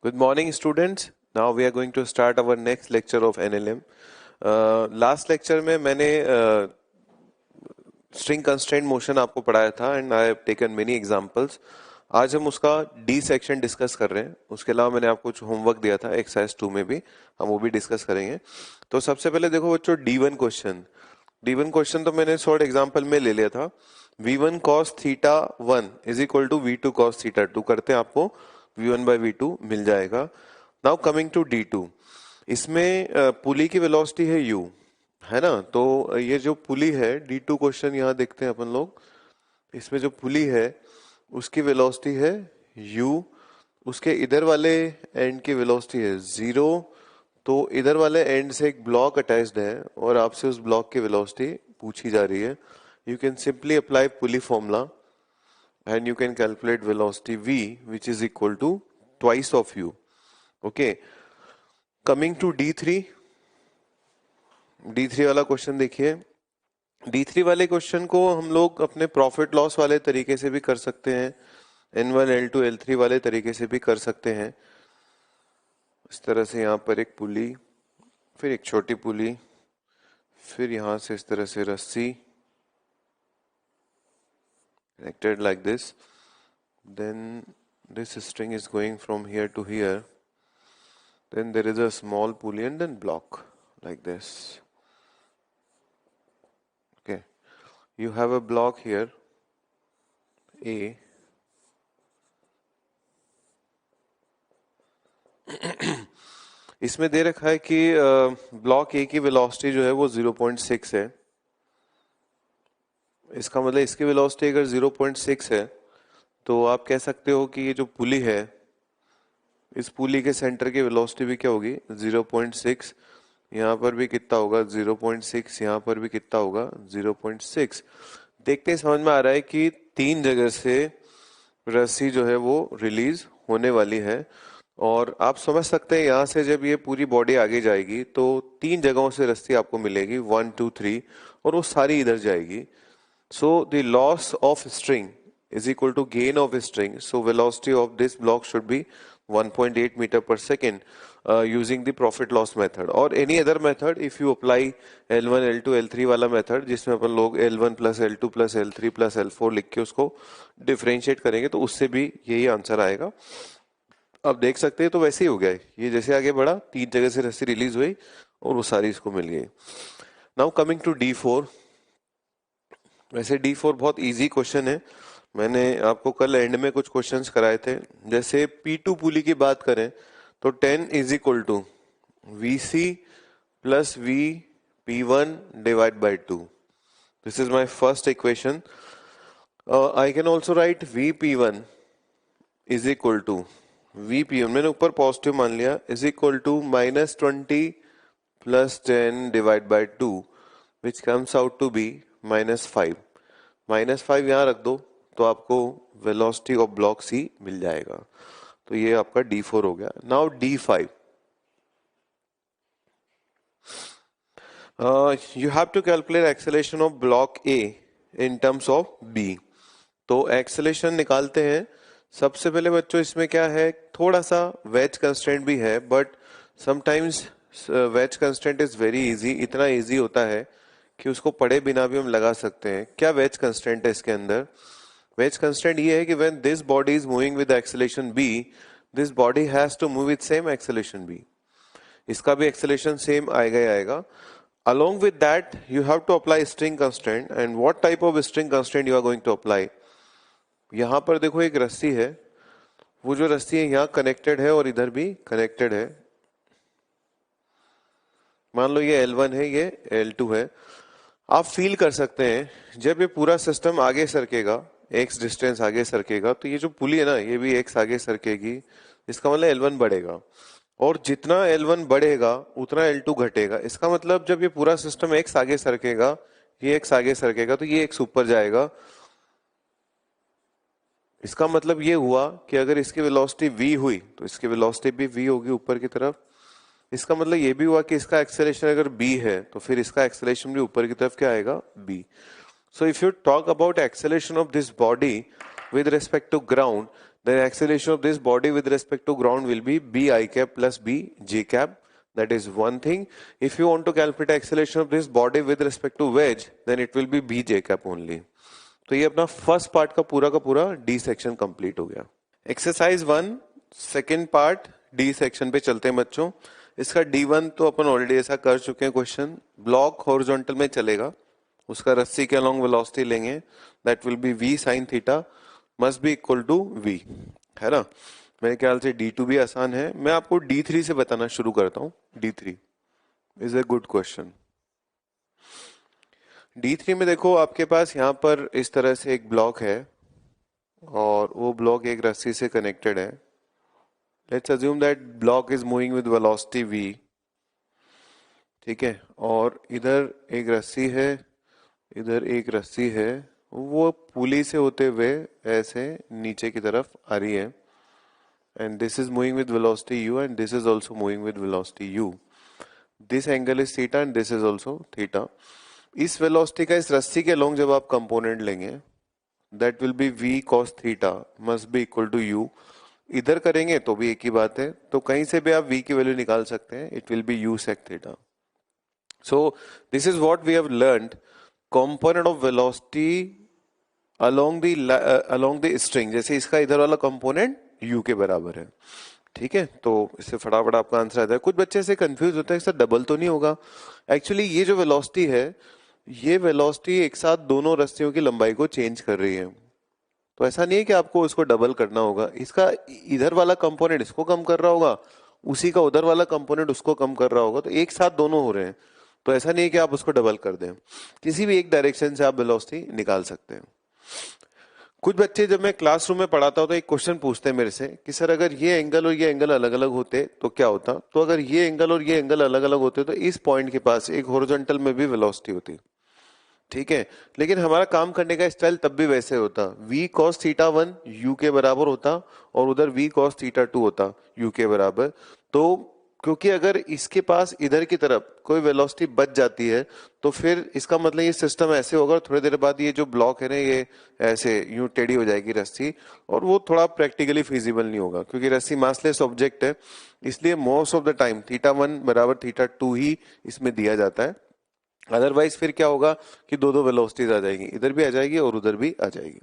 Good morning, students. Now we are going to start our next lecture of NLM. Last lecture में मैंने string constraint motion आपको पढ़ाया था and I have taken many examples. आज हम उसका D section discuss कर रहे हैं. उसके अलावा मैंने आपको कुछ होमवर्क दिया था एक्सरसाइज 2 में भी, हम वो भी डिस्कस करेंगे. तो सबसे पहले देखो बच्चों D1 क्वेश्चन. D1 क्वेश्चन तो मैंने शॉर्ट एग्जांपल में ले लिया था. V1 cos theta 1 is equal to V2 cos theta 2 करते हैं आपको V1 by V2 मिल जाएगा. नाउ कमिंग टू D2, इसमें पुली की वेलोसिटी है U, है ना. तो ये जो पुली है D2 क्वेश्चन यहाँ देखते हैं अपन लोग. इसमें जो पुली है उसकी वेलोसिटी है U, उसके इधर वाले एंड की वेलोसिटी है 0. तो इधर वाले एंड से एक ब्लॉक अटैच्ड है और आपसे उस ब्लॉक की वेलोसिटी पूछी जा रही है. You can simply apply pulley formula and you can calculate velocity v which is equal to twice of u. Okay, coming to d3 वाला क्वेश्चन देखिए. d3 वाले क्वेश्चन को हम लोग अपने प्रॉफिट लॉस वाले तरीके से भी कर सकते हैं, n1 l2 l3 वाले तरीके से भी कर सकते हैं. इस तरह से यहाँ पर एक पुली, फिर एक छोटी पुली, फिर यहाँ से इस तरह से रस्सी connected like this. Then this string is going from here to here. Then there is a small pulley and then block like this. Okay, you have a block here A. इसमें दे रखा है कि ब्लॉक ए की velocity जो है वो 0.6 है. इसका मतलब इसकी वेलोसिटी अगर 0.6 है तो आप कह सकते हो कि ये जो पुली है इस पुली के सेंटर की वेलोसिटी भी क्या होगी 0.6. यहाँ पर भी कितना होगा 0.6, यहाँ पर भी कितना होगा 0.6. देखते हैं समझ में आ रहा है कि 3 जगह से रस्सी जो है वो रिलीज होने वाली है. और आप समझ सकते हैं यहाँ से जब ये पूरी बॉडी आगे जाएगी तो 3 जगहों से रस्सी आपको मिलेगी 1 2 3 और वो सारी इधर जाएगी. So the loss of string is equal to gain of string. So velocity of this block should be 1.8 meter per second using the profit loss method or any other method. If you apply L1, L2, L3 वाला method जिसमें अपन लोग L1 plus L2 plus L3 plus L4 लिख के उसको differentiate करेंगे तो उससे भी यही आंसर आएगा. अब देख सकते हैं तो वैसे ही हो गया है. ये जैसे आगे बढ़ा 3 जगह से रस्सी रिलीज हुई और वो सारी इसको मिल गई. Now coming to D4. वैसे D4 बहुत इजी क्वेश्चन है. मैंने आपको कल एंड में कुछ क्वेश्चंस कराए थे. जैसे P2 पुली की बात करें तो 10 is equal to VC plus V P1 divide by 2. This is my first equation. I can also write V P1 is equal to V P1, मैंने ऊपर पॉजिटिव मान लिया, is equal to -20 plus 10 divide by 2 which comes out to be -5. -5 यहाँ रख दो तो आपको वेलोसिटी ऑफ ब्लॉक सी मिल जाएगा. तो ये आपका D4 हो गया. Now D5, you have to calculate acceleration of block A in terms of B. तो एक्सेलरेशन निकालते हैं. सबसे पहले बच्चों इसमें क्या है, थोड़ा सा वेज कंस्ट्रेंट भी है but sometimes wedge constraint is very easy. इतना इजी होता है कि उसको पढ़े बिना भी हम लगा सकते हैं. क्या वेज कंस्ट्रेंट है इसके अंदर? वेज कंस्ट्रेंट ये है कि when this body is moving with acceleration b, this body has to move with same acceleration b. इसका भी एक्सेलरेशन सेम आएगा ही आएगा. along with that you have to apply string constraint. and what type of string constraint you are going to apply? यहाँ पर देखो एक रस्सी है, वो जो रस्सी है यहाँ कनेक्टेड है और इधर भी कनेक्टेड है. मान लो ये L1 है, ये L2 है. आप फील कर सकते हैं जब ये पूरा सिस्टम आगे सरकेगा, x डिस्टेंस आगे सरकेगा, तो ये जो पुली है ना ये भी x आगे सरकेगी. इसका मतलब L1 बढ़ेगा और जितना L1 बढ़ेगा उतना L2 घटेगा. इसका मतलब जब ये पूरा सिस्टम x आगे सरकेगा, ये x आगे सरकेगा तो ये x ऊपर जाएगा. इसका मतलब ये हुआ कि अगर इसकी वेलोसिटी v हुई तो इसकी वेलोसिटी भी v होगी ऊपर की तरफ. इसका मतलब ये भी हुआ कि इसका एक्सेलरेशन अगर b है तो फिर इसका एक्सेलरेशन भी ऊपर की तरफ क्या आएगा b. So if you talk about acceleration of this body with respect to ground, then acceleration of this body with respect to ground will be b I cap plus b j cap. That is one thing. If you want to calculate acceleration of this body with respect to wedge, then it will be b j cap only. तो ये अपना first part का पूरा D section complete हो गया. Exercise 1 second part D section पे चलते हैं बच्चों. इसका D1 तो अपन ऑलरेडी ऐसा कर चुके हैं क्वेश्चन. ब्लॉक हॉरिजॉन्टल में चलेगा, उसका रस्सी के अलोंग वेलोसिटी लेंगे, that will be v sin theta must be equal to v, है ना. मेरे ख्याल से D2 भी आसान है. मैं आपको D3 से बताना शुरू करता हूँ. D3 is a good question. D3 में देखो आपके पास यहाँ पर इस तरह से एक ब्लॉक है और वो ब्लॉक एक रस्सी से कनेक्टेड है. Let's assume that block is moving with velocity v, ठीक है. और इधर एक रस्सी है, इधर एक रस्सी है, वो पुली से होते हुए ऐसे नीचे की तरफ आ रही है. And this is moving with velocity u and this is also moving with velocity u. This angle is theta and this is also theta. इस वेलोसिटी का इस रस्सी के अलोंग जब आप कंपोनेंट लेंगे, that will be v cos theta must be equal to u. इधर करेंगे तो भी एक ही बात है, तो कहीं से भी आप v की वैल्यू निकाल सकते हैं. It will be u sec theta. So this is what we have learned. Component of velocity along the string, जैसे इसका इधर वाला कंपोनेंट u के बराबर है, ठीक है. तो इससे फटाफट आपका आंसर आता है. कुछ बच्चे से कंफ्यूज होते हैं सर डबल तो नहीं होगा. एक्चुअली ये जो वेलोसिटी है, ये वेलोसिटी एक साथ दोनों रस्सियों की लंबाई को चेंज कर रही है. तो ऐसा नहीं है कि आपको उसको डबल करना होगा. इसका इधर वाला कंपोनेंट इसको कम कर रहा होगा, उसी का उधर वाला कंपोनेंट उसको कम कर रहा होगा, तो एक साथ दोनों हो रहे हैं. तो ऐसा नहीं है कि आप उसको डबल कर दें. किसी भी एक डायरेक्शन से आप वेलोसिटी निकाल सकते हैं. कुछ बच्चे जब मैं क्लासरूम में पढ़ाता हूं तो एक क्वेश्चन पूछते हैं मेरे से कि सर अगर ये एंगल और ये एंगल अलग अलग होते तो क्या होता. तो अगर ये एंगल और ये एंगल अलग अलग होते तो इस पॉइंट के पास एक हॉरिजॉन्टल में भी वेलोसिटी होती, ठीक है. लेकिन हमारा काम करने का स्टाइल तब भी वैसे होता. v cos थीटा 1 u के बराबर होता और उधर v cos थीटा 2 होता u के बराबर. तो क्योंकि अगर इसके पास इधर की तरफ कोई वेलोसिटी बच जाती है तो फिर इसका मतलब ये सिस्टम ऐसे होगा, थोड़ी देर बाद ये जो ब्लॉक है ना ये ऐसे यूं टेढ़ी हो जाएगी रस्सी, और वो थोड़ा प्रैक्टिकली फिजिबल नहीं होगा क्योंकि रस्सी मासलेस ऑब्जेक्ट है. इसलिए most of the time theta 1 बराबर थीटा 2 ही इसमें दिया जाता है. अदरवाइज फिर क्या होगा कि दो दो वेलोसिटीज आ जाएगी, इधर भी आ जाएगी और उधर भी आ जाएगी.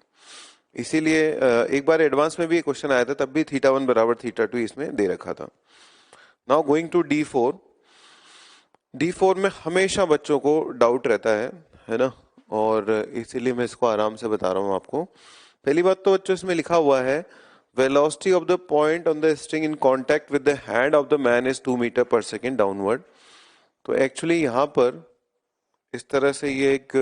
इसीलिए एक बार एडवांस में भी एक क्वेश्चन आया था, तब भी थीटा 1 बराबर थीटा 2 इसमें दे रखा था. Now going to D4. D4 में हमेशा बच्चों को डाउट रहता है ना, और इसीलिए मैं इसको आराम से बता रहा हूं आपको. पहली बात तो बच्चों इसमें लिखा हुआ है velocity of the point on the string in contact with the hand of the man is 2 metre per second downward. तो एक्चुअली यहां पर इस तरह से ये एक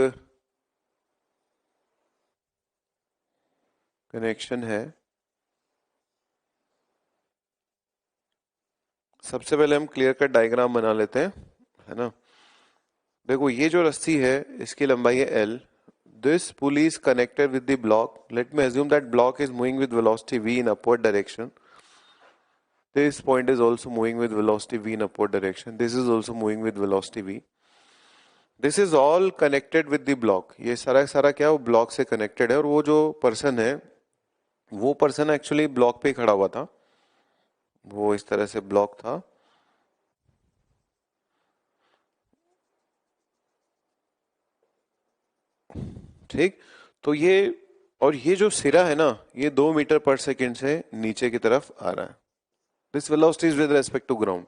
कनेक्शन है. सबसे पहले हम क्लियर कट डायग्राम बना लेते हैं, है ना. देखो ये जो रस्सी है इसकी लंबाई है l. This pulley is connected with the block. Let me assume that block is moving with velocity v in upward direction. This point is also moving with velocity v in upward direction. This is also moving with velocity v. This is all connected with the block. ये सारा सारा क्या वो block से connected है. और वो जो पर्सन है वो पर्सन एक्चुअली ब्लॉक पे खड़ा हुआ था, वो इस तरह से ब्लॉक था. ठीक. तो ये जो सिरा है ना ये 2 मीटर पर सेकेंड से नीचे की तरफ आ रहा है. This velocity is with respect to ground.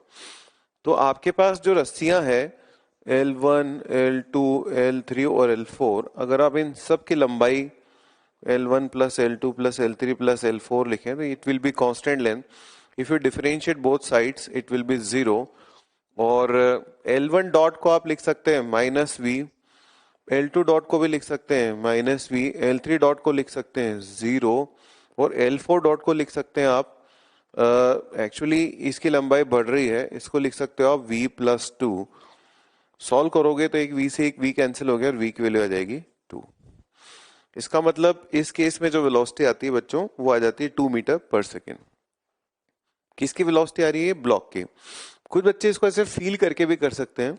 तो आपके पास जो रस्सियां हैं L1, L2, L3 और L4, अगर आप इन सब की लंबाई L1 plus L2 plus L3 plus L4 लिखें तो it will be constant length. If you differentiate both sides it will B 0. और L1 डॉट को आप लिख सकते हैं माइनस v, L2 डॉट को भी लिख सकते हैं माइनस v, L3 डॉट को लिख सकते हैं 0 और L4 डॉट को लिख सकते हैं आप एक्चुअली इसकी लंबाई बढ़ रही है, इसको लिख सकते हो आप v प्लस 2. सॉल्व करोगे तो एक v से एक v कैंसिल हो गया और v की वैल्यू आ जाएगी 2. इसका मतलब इस केस में जो वेलोसिटी आती है बच्चों वो आ जाती है 2 मीटर पर सेकेंड. किसकी वेलोसिटी आ रही है? ब्लॉक की. कुछ बच्चे इसको ऐसे फील करके भी कर सकते हैं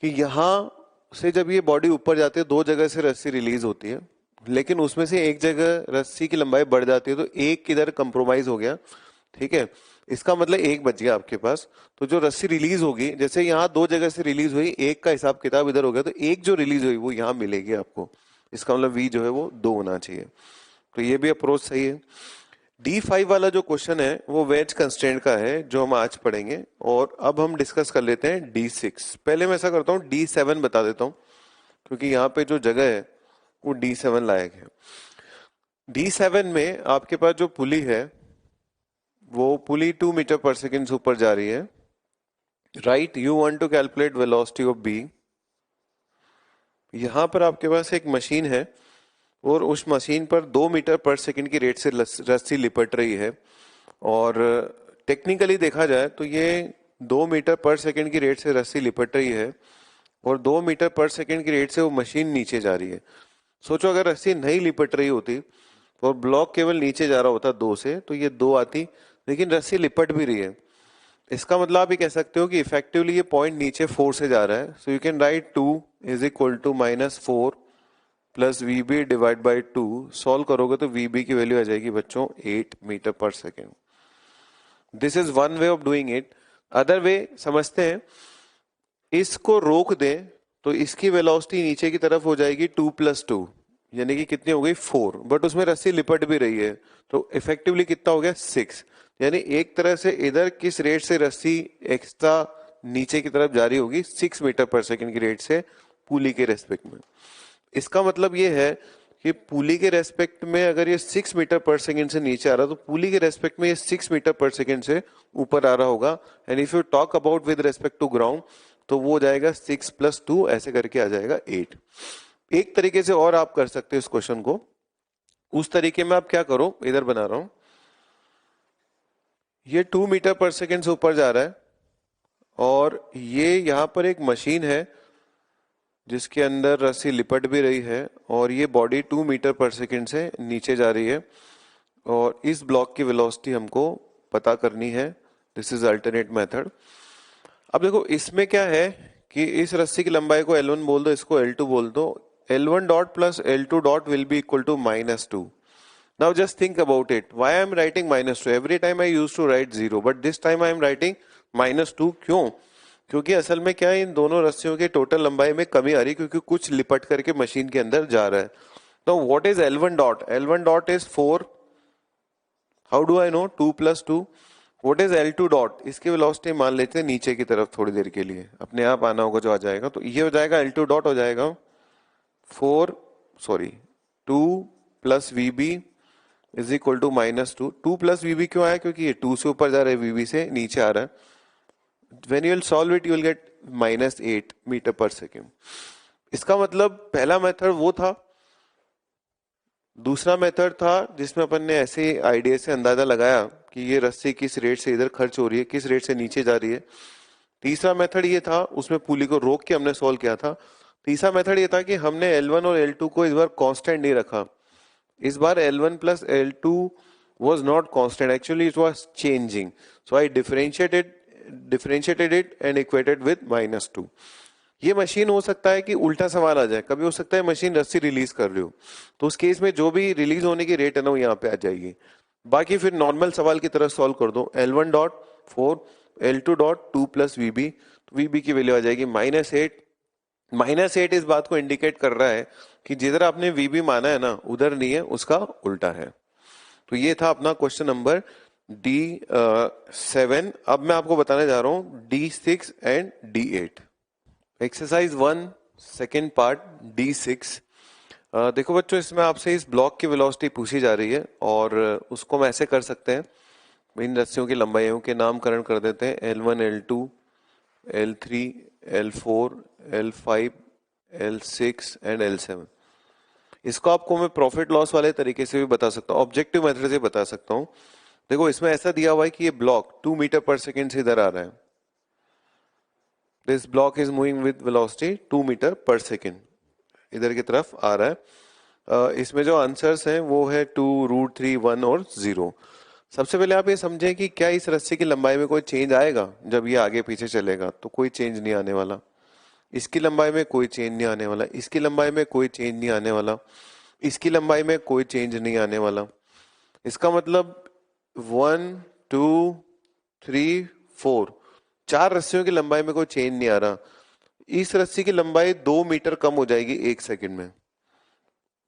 कि यहां से जब ये बॉडी ऊपर जाती है दो जगह से रस्सी रिलीज होती है लेकिन उसमें से एक जगह रस्सी की लंबाई बढ़ जाती है तो एक किधर कंप्रोमाइज हो गया, ठीक है। इसका मतलब एक बच गया आपके पास। तो जो रस्सी रिलीज होगी, जैसे यहाँ दो जगह से रिलीज हुई, एक का हिसाब किताब इधर हो गया, तो एक जो रिलीज हुई वो यहाँ मिलेगी आपको। इसका मतलब वी जो है वो 2 होना चाहिए। तो ये भी अप्रोच सही है। D5 वाला जो क्वेश्चन है वो वेज कंस्ट्रेंट का है जो हम आज पढ़ेंगे। और अब हम डिस्कस कर लेते हैं D6। पहले मैं ऐसा करता हूँ D7 बता देता हूँ, क्योंकि यहाँ पे जो जगह है वो D7 लायक है। D7 में आपके पास जो पुली है वो पुली 2 मीटर पर सेकेंड से ऊपर जा रही है। Right, you want to calculate velocity of B. यहां पर आपके पास एक मशीन है और उस मशीन पर 2 मीटर पर सेकंड की रेट से रस्सी लिपट रही है। और टेक्निकली देखा जाए तो ये 2 मीटर पर सेकंड की रेट से रस्सी लिपट रही है और 2 मीटर पर सेकंड की रेट से वो मशीन नीचे जा रही है। सोचो अगर रस्सी नहीं लिपट रही होती और ब्लॉक केवल नीचे जा रहा होता 2 से, तो ये 2 आती, लेकिन रस्सी लिपट भी रही है। इसका मतलब आप ये कह सकते हो कि इफेक्टिवली ये पॉइंट नीचे 4 से जा रहा है। So you can write 2 is equal to -4 plus V B divide by 2। Solve करोगे तो वी बी की वैल्यू आ जाएगी बच्चों 8 metre per second. This is one way of doing it. Other way समझते हैं, इसको रोक दें तो इसकी वेलोसिटी नीचे की तरफ हो जाएगी 2 + 2, यानी कि कितनी हो गई 4, बट उसमें रस्सी लिपट भी रही है तो इफेक्टिवली कितना हो गया 6। यानी एक तरह से इधर किस रेट से रस्सी एक्स्ट्रा नीचे की तरफ जारी होगी 6 मीटर पर सेकेंड की रेट से पुली के रेस्पेक्ट में। इसका मतलब ये है कि पुली के रेस्पेक्ट में अगर ये 6 मीटर पर सेकेंड से नीचे आ रहा तो पुली के रेस्पेक्ट में ये 6 मीटर पर सेकेंड से ऊपर आ रहा होगा। And if you talk about with respect to ground तो वो हो जाएगा 6 + 2, ऐसे करके आ जाएगा 8। एक तरीके से और आप कर सकते हो इस क्वेश्चन को। उस तरीके में आप क्या करो, इधर बना रहा हूं, ये 2 मीटर पर सेकेंड से ऊपर जा रहा है और ये यहां पर एक मशीन है जिसके अंदर रस्सी लिपट भी रही है और ये बॉडी 2 मीटर पर सेकेंड से नीचे जा रही है और इस ब्लॉक की वेलोसिटी हमको पता करनी है। This is alternate method. अब देखो इसमें क्या है कि इस रस्सी की लंबाई को L1 बोल दो, इसको L2 बोल दो। L1 dot plus L2 dot will be equal to -2। Now just think about it. Why I am writing -2? Every time I used to write 0, but this time I am writing -2. क्यों? क्योंकि असल में क्या है, इन दोनों रस्सियों के टोटल लंबाई में कमी आ रही है क्योंकि कुछ लिपट करके मशीन के अंदर जा रहा है। तो what is L1 dot? L1 dot is 4। How do I know? 2 + 2। What is L2 dot? इसकी वेलोसिटी मान लेते हैं नीचे की तरफ थोड़ी देर के लिए, अपने आप आना होगा जो आ जाएगा। तो ये हो जाएगा L2 डॉट हो जाएगा 2 + VB is equal to -2। 2 + VB क्यों आया? क्योंकि ये 2 से ऊपर जा रहा है, VB से नीचे आ रहा है। When you will solve it, you will get -8 metre per second. इसका मतलब पहला मेथड वो था। दूसरा मेथड था जिसमें अपन ने ऐसे आइडिया से अंदाजा लगाया कि ये रस्सी किस रेट से इधर खर्च हो रही है, किस रेट से नीचे जा रही है। तीसरा मेथड ये था, उसमें पुली को रोक के हमने सॉल्व किया था। तीसरा मेथड ये था कि हमने L1 और L2 को इस बार कांस्टेंट नहीं रखा। इस बार L1 + L2 was not constant, actually it was changing, so I differentiated it and equated with -2। ये मशीन हो सकता है कि उल्टा सवाल आ जाए, कभी हो सकता है मशीन रस्सी रिलीज कर रही हो, तो उस केस में जो भी रिलीज होने की रेट है ना वो यहाँ पे आ जाएगी। बाकी फिर नॉर्मल सवाल की तरह सॉल्व कर दो। L1 dot 4, L2 dot 2 + VB, तो VB की वैल्यू आ जाएगी -8। -8 इस बात को इंडिकेट कर रहा है कि जिधर आपने VB माना है ना उधर नहीं है, उसका उल्टा है। तो ये था अपना क्वेश्चन नंबर D7। अब मैं आपको बताने जा रहा हूं D6 and D8। Exercise 1 second part D6। देखो बच्चों, इसमें आपसे इस ब्लॉक की वेलोसिटी पूछी जा रही है और उसको हम ऐसे कर सकते हैं, इन रस्सियों की लंबाइयों के नामकरण कर देते हैं L1 L2 L3 L4 L5 L6 and L7। इसको आपको मैं प्रॉफिट लॉस वाले तरीके से भी बता सकता हूँ, ऑब्जेक्टिव मेथड से बता सकता हूँ। देखो इसमें ऐसा दिया हुआ है कि ये ब्लॉक 2 मीटर पर सेकेंड से इधर आ रहा है। This block is moving with velocity 2 metre per second, इधर की तरफ आ रहा है। इसमें जो आंसर्स हैं वो है 2, √3, 1 और 0। सबसे पहले आप ये समझें कि क्या इस रस्सी की लंबाई में कोई चेंज आएगा जब ये आगे पीछे चलेगा? तो कोई चेंज नहीं आने वाला। इसकी लंबाई में कोई चेंज नहीं आने वाला, इसकी लंबाई में कोई चेंज नहीं आने वाला। इसकी लंबाई में कोई चेंज नहीं आने वाला। इसका मतलब 1 2 3 4, 4 रस्सियों की लंबाई में कोई चेंज नहीं आ रहा। इस रस्सी की लंबाई 2 मीटर कम हो जाएगी 1 सेकंड में,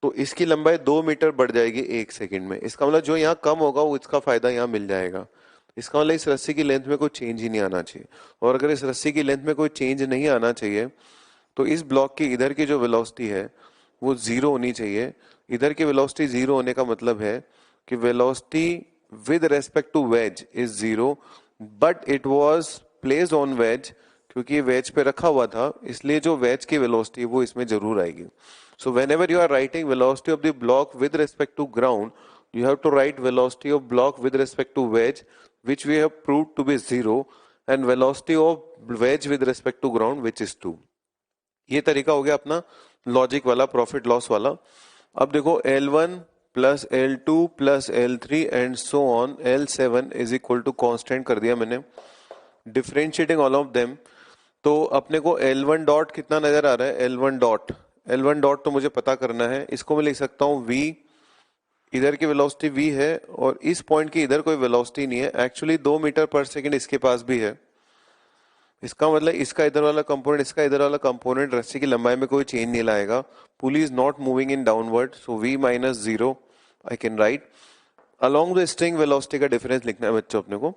तो इसकी लंबाई 2 मीटर बढ़ जाएगी 1 सेकंड में। इसका मतलब जो यहाँ कम होगा वो इसका फायदा यहाँ मिल जाएगा। इसका मतलब इस रस्सी की लेंथ में कोई चेंज ही नहीं आना चाहिए। और अगर इस रस्सी की लेंथ में कोई चेंज नहीं आना चाहिए तो इस ब्लॉक की इधर की जो वेलोसिटी है वो जीरो होनी चाहिए। इधर की वेलोसिटी जीरो होने का मतलब है कि velocity with respect to wedge is zero, but it was placed on wedge, क्योंकि वेज पे रखा हुआ था इसलिए जो वेज की वेलोसिटी वो इसमें जरूर आएगी। So whenever you are writing velocity of the block with respect to ground, you have to write velocity of block with respect to wedge, which we have proved to be zero, and velocity of wedge with respect to ground, which is 2. ये तरीका हो गया अपना logic वाला, profit loss वाला। अब देखो L1 plus L2 plus L3 and so on L7 is equal to constant कर दिया मैंने, डिफरेंशिएटिंग ऑल ऑफ देम। तो अपने को L1 डॉट कितना नजर आ रहा है, L1 डॉट तो मुझे पता करना है। इसको मैं लिख सकता हूँ V, इधर की वेलोसिटी V है और इस पॉइंट की इधर कोई वेलोसिटी नहीं है। एक्चुअली 2 मीटर पर सेकंड इसके पास भी है। इसका मतलब इसका इधर वाला कंपोनेंट, इसका इधर वाला कंपोनेंट रस्सी की लंबाई में कोई चेंज नहीं लाएगा। Pulley is not moving in downward, so V minus zero I can write. Along the string velocity का डिफरेंस लिखना है बच्चों अपने को।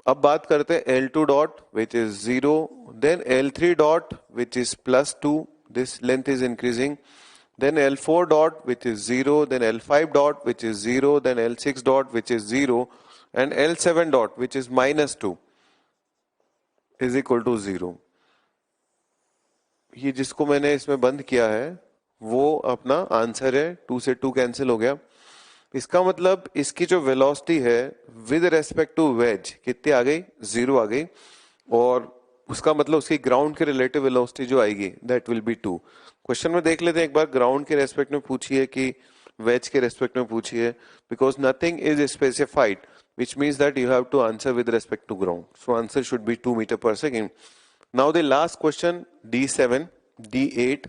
अब बात करते हैं L2 dot which is zero, then L3 dot which is +2, this length is increasing, then L4 dot which is 0, then L5 dot which is 0, then L6 dot which is 0, and L7 dot which is -2 is equal to 0। ये जिसको मैंने इसमें बंद किया है वो अपना answer है। 2 से 2 कैंसिल हो गया। इसका मतलब इसकी जो वेलोसिटी है विद रेस्पेक्ट टू वेज कितनी आ गई, 0 आ गई, और उसका मतलब उसकी ग्राउंड के रिलेटिव वेलोसिटी जो आएगी दैट विल बी 2। क्वेश्चन में देख लेते हैं एक बार, ग्राउंड के रेस्पेक्ट में पूछी है कि वेज के रेस्पेक्ट में पूछी है, because nothing is specified which means that you have to answer with respect to ground. So answer should be 2 meter per second. Now the last question D7, D8,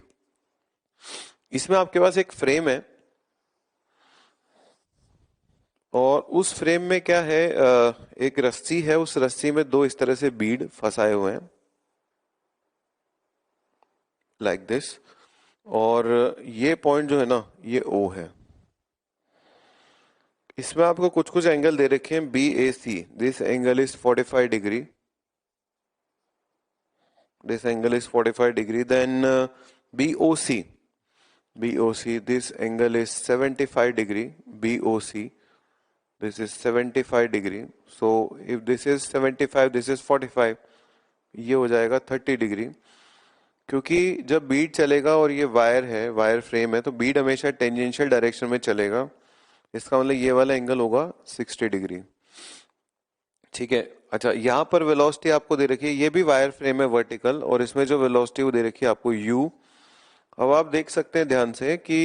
इसमें आपके पास एक फ्रेम है और उस फ्रेम में क्या है, एक रस्सी है, उस रस्सी में दो इस तरह से बीड फंसाए हुए हैं लाइक दिस, और ये पॉइंट जो है ना ये O है। इसमें आपको कुछ कुछ एंगल दे रखे हैं BAC, this angle is 45 degree, this angle is 45 degree, then BOC, this angle is 75 degree, BOC, this is 75 degree, so if this is 75, this is 45, ये हो जाएगा 30 डिग्री। क्योंकि जब बीड चलेगा और ये वायर है, वायर फ्रेम है, तो बीड हमेशा टेंजेंशियल डायरेक्शन में चलेगा। इसका मतलब ये वाला एंगल होगा 60 डिग्री। ठीक है, अच्छा यहाँ पर वेलोसिटी आपको दे रखी है, ये भी वायर फ्रेम है वर्टिकल, और इसमें जो वेलोसिटी वो दे रखी है आपको U। अब आप देख सकते हैं ध्यान से कि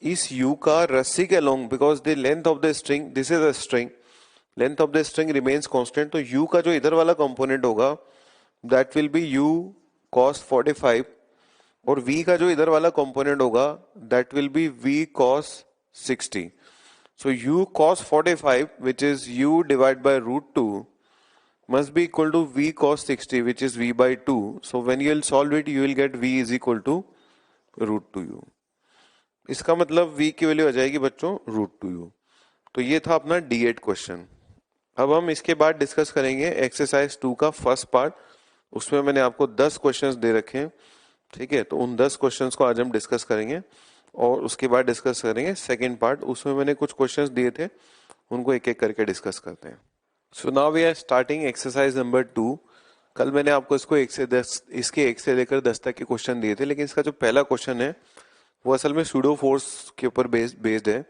इस U का रस्सी के along, because the length of the string, this is a string, length of the string remains constant, तो U का जो इधर वाला कंपोनेंट होगा that will be U cos 45, और V का जो इधर वाला कंपोनेंट होगा that will be V cos 60। So U cos 45 which is U divided by √2 must be equal to V cos 60 which is V by 2. So when you will solve it you will get V is equal to √2U। इसका मतलब V की value आ जाएगी बच्चों √2U। तो ये था अपना D8 क्वेश्चन। अब हम इसके बाद डिस्कस करेंगे एक्सरसाइज 2 का फर्स्ट पार्ट। उसमें मैंने आपको 10 क्वेश्चंस दे रखे हैं, ठीक है, तो उन 10 क्वेश्चंस को आज हम डिस्कस करेंगे और उसके बाद डिस्कस करेंगे सेकंड पार्ट। उसमें मैंने कुछ क्वेश्चंस दिए थे, उनको एक एक करके डिस्कस करते हैं। So now we are starting exercise number 2। कल मैंने आपको इसको 1 से 10, इसके 1 से लेकर 10 तक के क्वेश्चन दिए थे, लेकिन इसका जो पहला क्वेश्चन है वो असल में सूडो फोर्स के ऊपर बेस्ड है।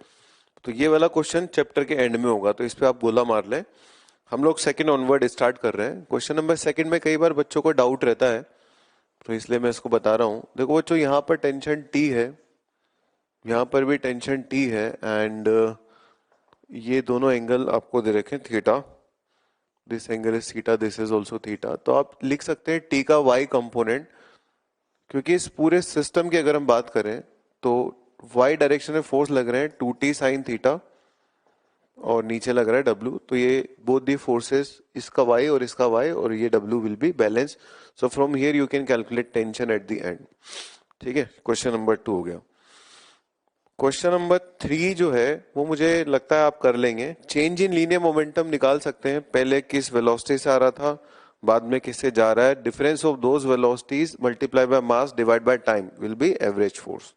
तो ये वाला क्वेश्चन चैप्टर के एंड में होगा, तो इस पे आप गोला मार लें। हम लोग सेकंड ऑनवर्ड स्टार्ट कर रहे हैं। क्वेश्चन नंबर सेकंड में कई बार बच्चों को डाउट रहता है, तो इसलिए मैं इसको बता रहा हूँ। देखो बच्चों, यहाँ पर टेंशन T है, यहाँ पर भी टेंशन T है, एंड ये दोनों एंगल आपको दे रखे हैं theta, this angle is theta, this is also theta. तो आप लिख सकते हैं T का Y कंपोनेंट, क्योंकि इस पूरे सिस्टम की अगर हम बात करें तो वाई डायरेक्शन में फोर्स लग रहे हैं 2t साइन थीटा और नीचे लग रहा है W, तो ये बोथ दी फोर्सेस, इसका Y और इसका Y और ये W will be balance. So from here you can calculate tension at the end. ठीक है, क्वेश्चन नंबर 2 हो गया. क्वेश्चन नंबर 3 जो है वो मुझे लगता है आप कर लेंगे. चेंज इन लीनियर मोमेंटम निकाल सकते हैं. पहले किस वेलोसिटी से आ रहा था, बाद में किससे जा रहा है. Difference of those velocities multiply by mass divide by time will be average force.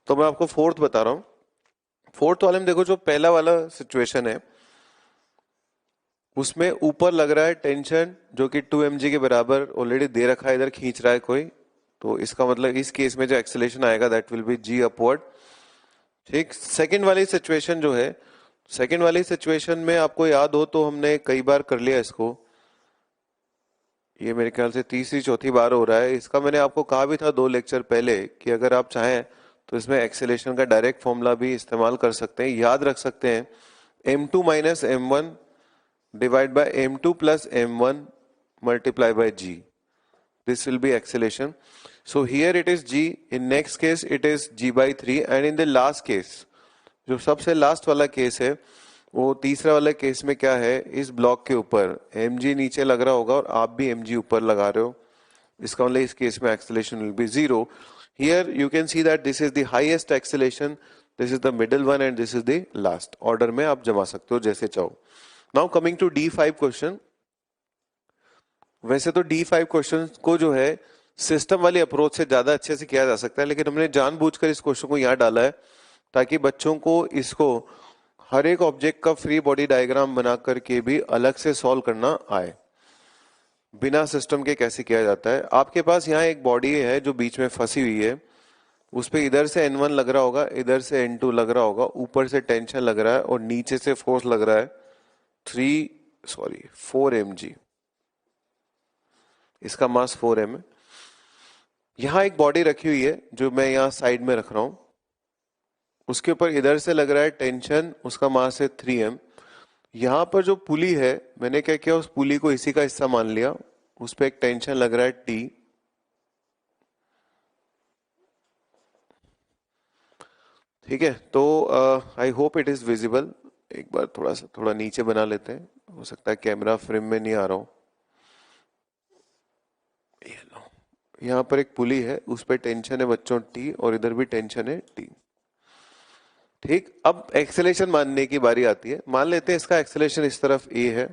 तो मैं आपको फोर्थ बता रहा हूं. फोर्थ वाले में देखो, जो पहला वाला सिचुएशन है उसमें ऊपर लग रहा है टेंशन जो कि 2 mg के बराबर ऑलरेडी दे रखा है, इधर खींच रहा है कोई, तो इसका मतलब इस केस में जो एक्सेलेरेशन आएगा that will B g upward. ठीक. सेकंड वाली सिचुएशन जो है, सेकंड वाली सिचुएशन में आपको याद हो तो हमने कई बार कर लिया इसको, ये मेरे ख्याल से तीसरी चौथी बार हो रहा है. इसका मैंने आपको कहा भी था 2 लेक्चर पहले कि अगर आप चाहें तो इसमें एक्सेलेरेशन का डायरेक्ट फॉर्मूला भी इस्तेमाल कर सकते हैं. याद रख सकते हैं m2 minus m1 divide by m2 plus m1 multiply by g. This will be acceleration. So here it is g, in next case it is g by 3 and in the last case, जो सबसे last वाला case है, वो तीसरा वाला case में क्या है, इस ब्लॉक के ऊपर mg नीचे लग रहा होगा और आप भी mg ऊपर लगा रहे हो. इसका मतलब इस केस में acceleration will be 0. Here you can see that this is the highest acceleration, this is the middle one and this is the last. Order में आप जमा सकते हो जैसे चाहो. Now coming to D5 question. वैसे तो D5 क्वेश्चन को जो है सिस्टम वाली अप्रोच से ज्यादा अच्छे से किया जा सकता है, लेकिन हमने जानबूझकर इस क्वेश्चन को यहाँ डाला है ताकि बच्चों को इसको हर एक ऑब्जेक्ट का फ्री बॉडी डायग्राम बना करके भी अलग से सॉल्व करना आए. बिना सिस्टम के कैसे किया जाता है. आपके पास यहाँ एक बॉडी है जो बीच में फंसी हुई है, उस पे इधर से N1 लग रहा होगा, इधर से N2 लग रहा होगा, ऊपर से टेंशन लग रहा है और नीचे से फोर्स लग रहा है 4 mg. इसका मास 4 m है. यहाँ एक बॉडी रखी हुई है जो मैं यहाँ साइड में रख रहा हूं, उसके ऊपर इधर से लग रहा है टेंशन, उसका मास है 3 m. यहां पर जो पुली है, मैंने क्या किया, उस पुली को इसी का हिस्सा मान लिया, उस पर एक टेंशन लग रहा है T. ठीक है, तो I hope it is visible. एक बार थोड़ा नीचे बना लेते हैं, हो सकता है कैमरा फ्रेम में नहीं आ रहा हूं. ये लो, यहां पर एक पुली है, उस पर टेंशन है बच्चों T और इधर भी टेंशन है T. ठीक. अब एक्सेलेरेशन मानने की बारी आती है. मान लेते हैं इसका एक्सेलेरेशन इस तरफ A है,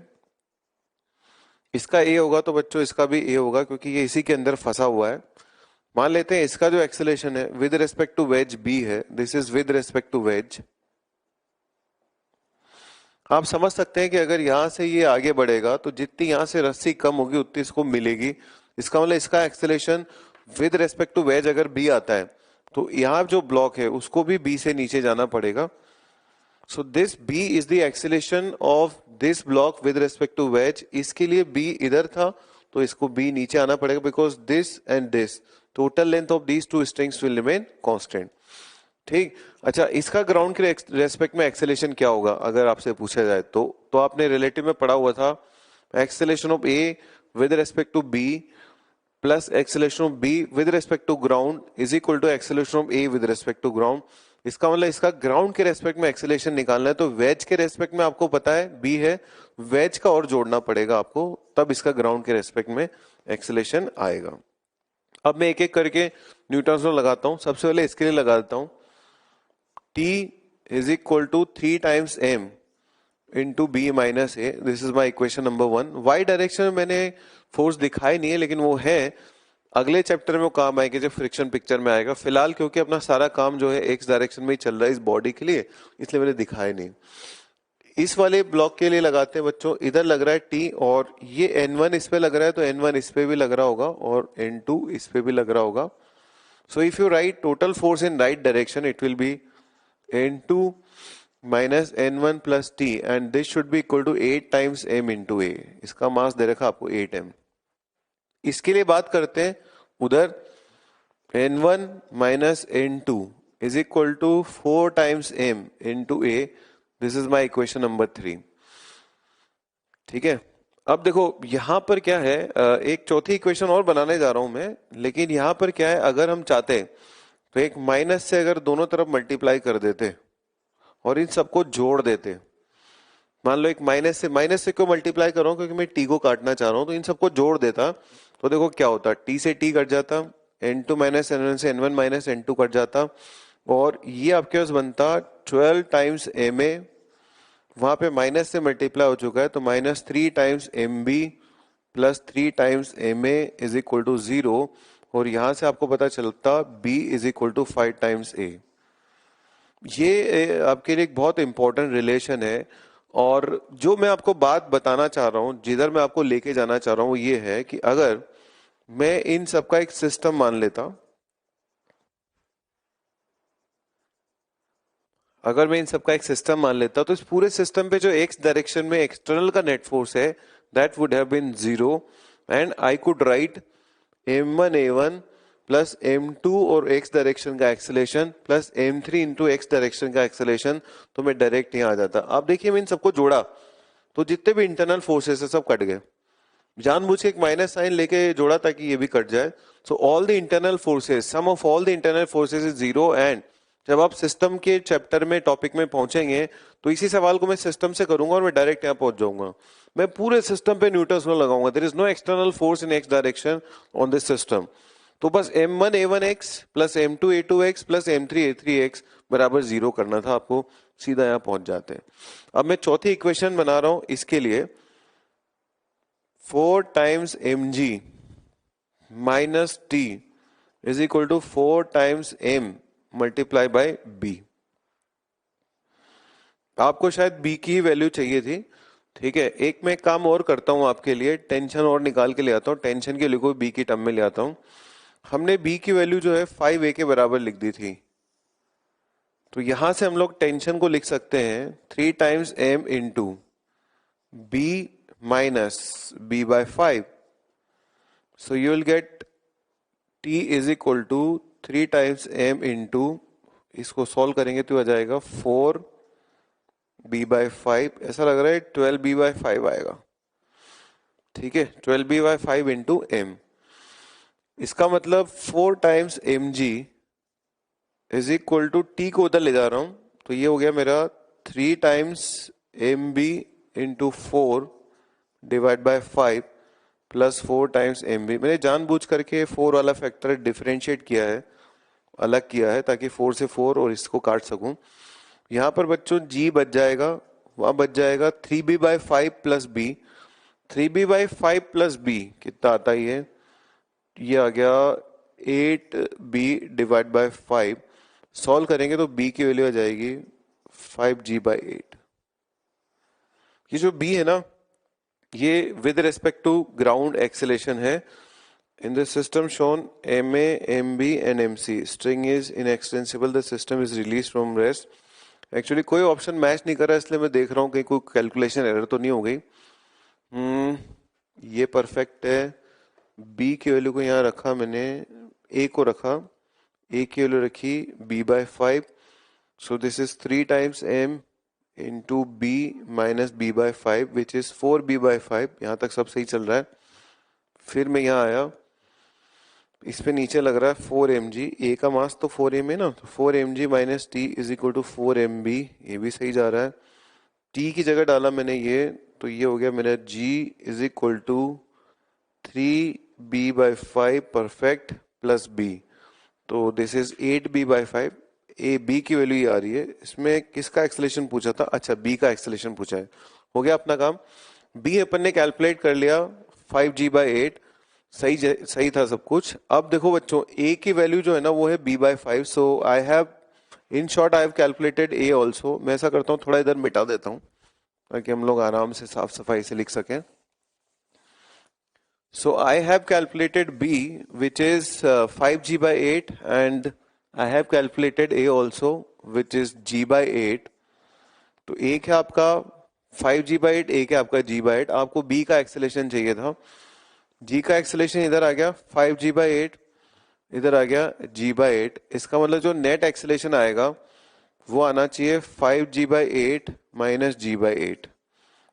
इसका A होगा तो बच्चों इसका भी A होगा क्योंकि ये इसी के अंदर फंसा हुआ है. मान लेते हैं इसका जो एक्सेलेरेशन है with respect to wedge B है, this is with respect to wedge. आप समझ सकते हैं कि अगर यहां से ये आगे बढ़ेगा तो जितनी यहां से रस्सी कम होगी उतनी इसको मिलेगी. इसका मतलब इसका acceleration with respect to wedge अगर B आता है तो यहाँ जो ब्लॉक है उसको भी B से नीचे जाना पड़ेगा. So this B is the acceleration of this block with respect to wedge. इसके लिए B इधर था तो इसको B नीचे आना पड़ेगा because this and this total length of these two strings will remain constant. ठीक. अच्छा, इसका ग्राउंड के रेस्पेक्ट में एक्सेलेरेशन क्या होगा अगर आपसे पूछा जाए तो आपने रिलेटिव में पढ़ा हुआ था, acceleration of A with respect to B plus acceleration of B with respect to ground is equal to acceleration of A with respect to ground. इसका मतलब इसका ग्राउंड के रेस्पेक्ट में एक्सेलेरेशन निकालना है तो वेज के रेस्पेक्ट में आपको पता है B है, वेज का और जोड़ना पड़ेगा आपको, तब इसका ग्राउंड के रेस्पेक्ट में एक्सेलेरेशन आएगा. अब मैं एक एक करके न्यूटन्स लॉ लगाता हूं. सबसे पहले इसके लिए लगा देता हूं, T is equal to 3 times m into B minus A. This is my equation number 1. Y direction में मैंने फोर्स दिखाई नहीं है, लेकिन वो है अगले चैप्टर में वो काम आएगा जब फ्रिक्शन पिक्चर में आएगा. फिलहाल क्योंकि अपना सारा काम जो है एक्स डायरेक्शन में ही चल रहा है इस बॉडी के लिए, इसलिए मैंने दिखाया नहीं. इस वाले ब्लॉक के लिए लगाते हैं बच्चों, इधर लग रहा है T और ये N1 इस पे लग रहा है तो N1 इस पे भी लग रहा होगा और N2 इस पे भी लग रहा होगा. So if you write total force in right direction it will be N2 minus N1 plus T and this should be equal to 8 times m into A. इसका मास दे रखा आपको 8m. इसके लिए बात करते हैं, उधर N1 minus N2 is equal to 4 times m into A. This is my equation number 3. ठीक है. अब देखो यहां पर क्या है, एक चौथी इक्वेशन और बनाने जा रहा हूं मैं, लेकिन यहां पर क्या है, अगर हम चाहते हैं तो एक माइनस से अगर दोनों तरफ मल्टीप्लाई कर देते और इन सबको जोड़ देते, मान लो एक माइनस से क्यों मल्टीप्लाई कर रहा हूं, क्योंकि मैं टी को काटना चाह रहा हूं, तो इन सबको जोड़ देता तो देखो क्या होता, टी से टी कट जाता, n2 माइनस n1 से n1 माइनस n2 कट जाता, और ये आपके पास बनता 12 टाइम्स एम ए, वहां पे माइनस से मल्टीप्लाई हो चुका है तो -3 times M B plus 3 times M A is equal to 0, और यहां से आपको पता चलता b is equal to 5 times a। ये आपके लिए एक बहुत इंपॉर्टेंट रिलेशन है, और जो मैं आपको बात बताना चाह रहा हूं, जिधर मैं आपको लेके जाना चाह रहा हूं, वो ये है कि अगर मैं इन सबका एक सिस्टम मान लेता, अगर मैं इन सबका एक सिस्टम मान लेता तो इस पूरे सिस्टम पे जो एक्स डायरेक्शन में एक्सटर्नल का नेट फोर्स है that would have been 0, and I could write m1a1 plus m2 और x डायरेक्शन का acceleration plus m3 into X direction का एक्सेलेरेशन, तो मैं डायरेक्ट यहाँ आ जाता। आप देखिए मैं इन सबको जोड़ा तो जितने भी इंटरनल फोर्सेस है सब कट गए, जानबूझ के एक माइनस साइन लेके जोड़ा ताकि ये भी कट जाए। So all the internal forces, sum of all the internal forces is 0, and जब आप सिस्टम के चैप्टर में टॉपिक में पहुंचेंगे तो इसी सवाल को मैं सिस्टम से करूंगा और मैं डायरेक्ट यहाँ पहुंच जाऊंगा। मैं पूरे सिस्टम पे न्यूटन्स लॉ लगाऊंगा, there is no external force in X direction on this system. तो बस m1a1x plus m2a2x plus m3a3x बराबर 0 करना था आपको, सीधा यहाँ पहुंच जाते हैं। अब मैं चौथी इक्वेशन बना रहा हूं इसके लिए, 4 times mg minus t is equal to 4 times m multiply by b। आपको शायद b की वैल्यू चाहिए थी, ठीक है। एक मैं काम और करता हूं आपके लिए, टेंशन और निकाल के ले आता हूं, टेंशन के लिए कोई b की टर्म में ले आता हूं। हमने b की वैल्यू जो है 5a के बराबर लिख दी थी, तो यहां से हम लोग टेंशन को लिख सकते हैं 3 times m into b minus b by 5। So you will get t is equal to 3 times m into, इसको सॉल्व करेंगे तो आ जाएगा 4b बाय 5, ऐसा लग रहा है 12b बाय 5 आएगा, ठीक है। 12b बाय 5 इंटू m, इसका मतलब 4 times mg is equal to T को उधर ले जा रहा हूं तो ये हो गया मेरा 3 times M B into 4 divide by 5 plus 4 times M B. मैंने जानबूझ करके 4 वाला फैक्टर डिफरेंशिएट किया है, अलग किया है, ताकि 4 से 4 और इसको काट सकूं। यहां पर बच्चों g बच जाएगा, वहां बच जाएगा 3b by 5 plus b। 3b by 5 plus b कितना आता है, ये आ गया 8b डिवाइड बाय 5। सॉल्व करेंगे तो b की वैल्यू आ जाएगी 5g बाई 8। ये जो b है ना, ये with respect to ground acceleration है। In the system shown ma mb and mc string is inextensible, the system is release from rest. Actually कोई ऑप्शन मैच नहीं कर रहा, इसलिए मैं देख रहा हूँ कहीं कोई कैलकुलेशन एरर तो नहीं हो गई। ये परफेक्ट है। b की वैल्यू को यहाँ रखा मैंने, a को रखा, a की वैल्यू रखी b by 5, so this is 3 times m into b minus b by 5 which is 4b by 5। यहाँ तक सब सही चल रहा है। फिर मैं यहाँ आया, इस पे नीचे लग रहा है 4mg, a का मास तो 4m है ना, तो 4mg minus t is equal to 4mb, ये भी सही जा रहा है। t की जगह डाला मैंने ये, तो ये हो गया मेरा g is equal to 3b by 5 perfect plus b, तो this is 8b by 5। A B की वैल्यू ये आ रही है। इसमें किसका एक्सेलेरेशन पूछा था, अच्छा बी का एक्सेलेरेशन पूछा है। हो गया अपना काम, बी अपन ने कैलकुलेट कर लिया 5g बाय 8, सही था सब कुछ। अब देखो बच्चों, ए की वैल्यू जो है ना वो है b by 5, so I have in short I have calculated A also. मैं ऐसा करता हूँ थोड़ा इधर मिटा देता हूँ ताकि हम लोग आराम से साफ सफाई से लिख सकें। So I have calculated B, which is 5g by 8, and I have calculated A also, which is g by 8. तो एक है आपका 5g by 8, एक है आपका g by 8। आपको B का एक्सेलेरेशन चाहिए था, g का एक्सेलेरेशन इधर आ गया 5g by 8, इधर आ गया g by 8। इसका मतलब जो नेट एक्सेलेरेशन आएगा वो आना चाहिए 5g by 8 minus g by 8।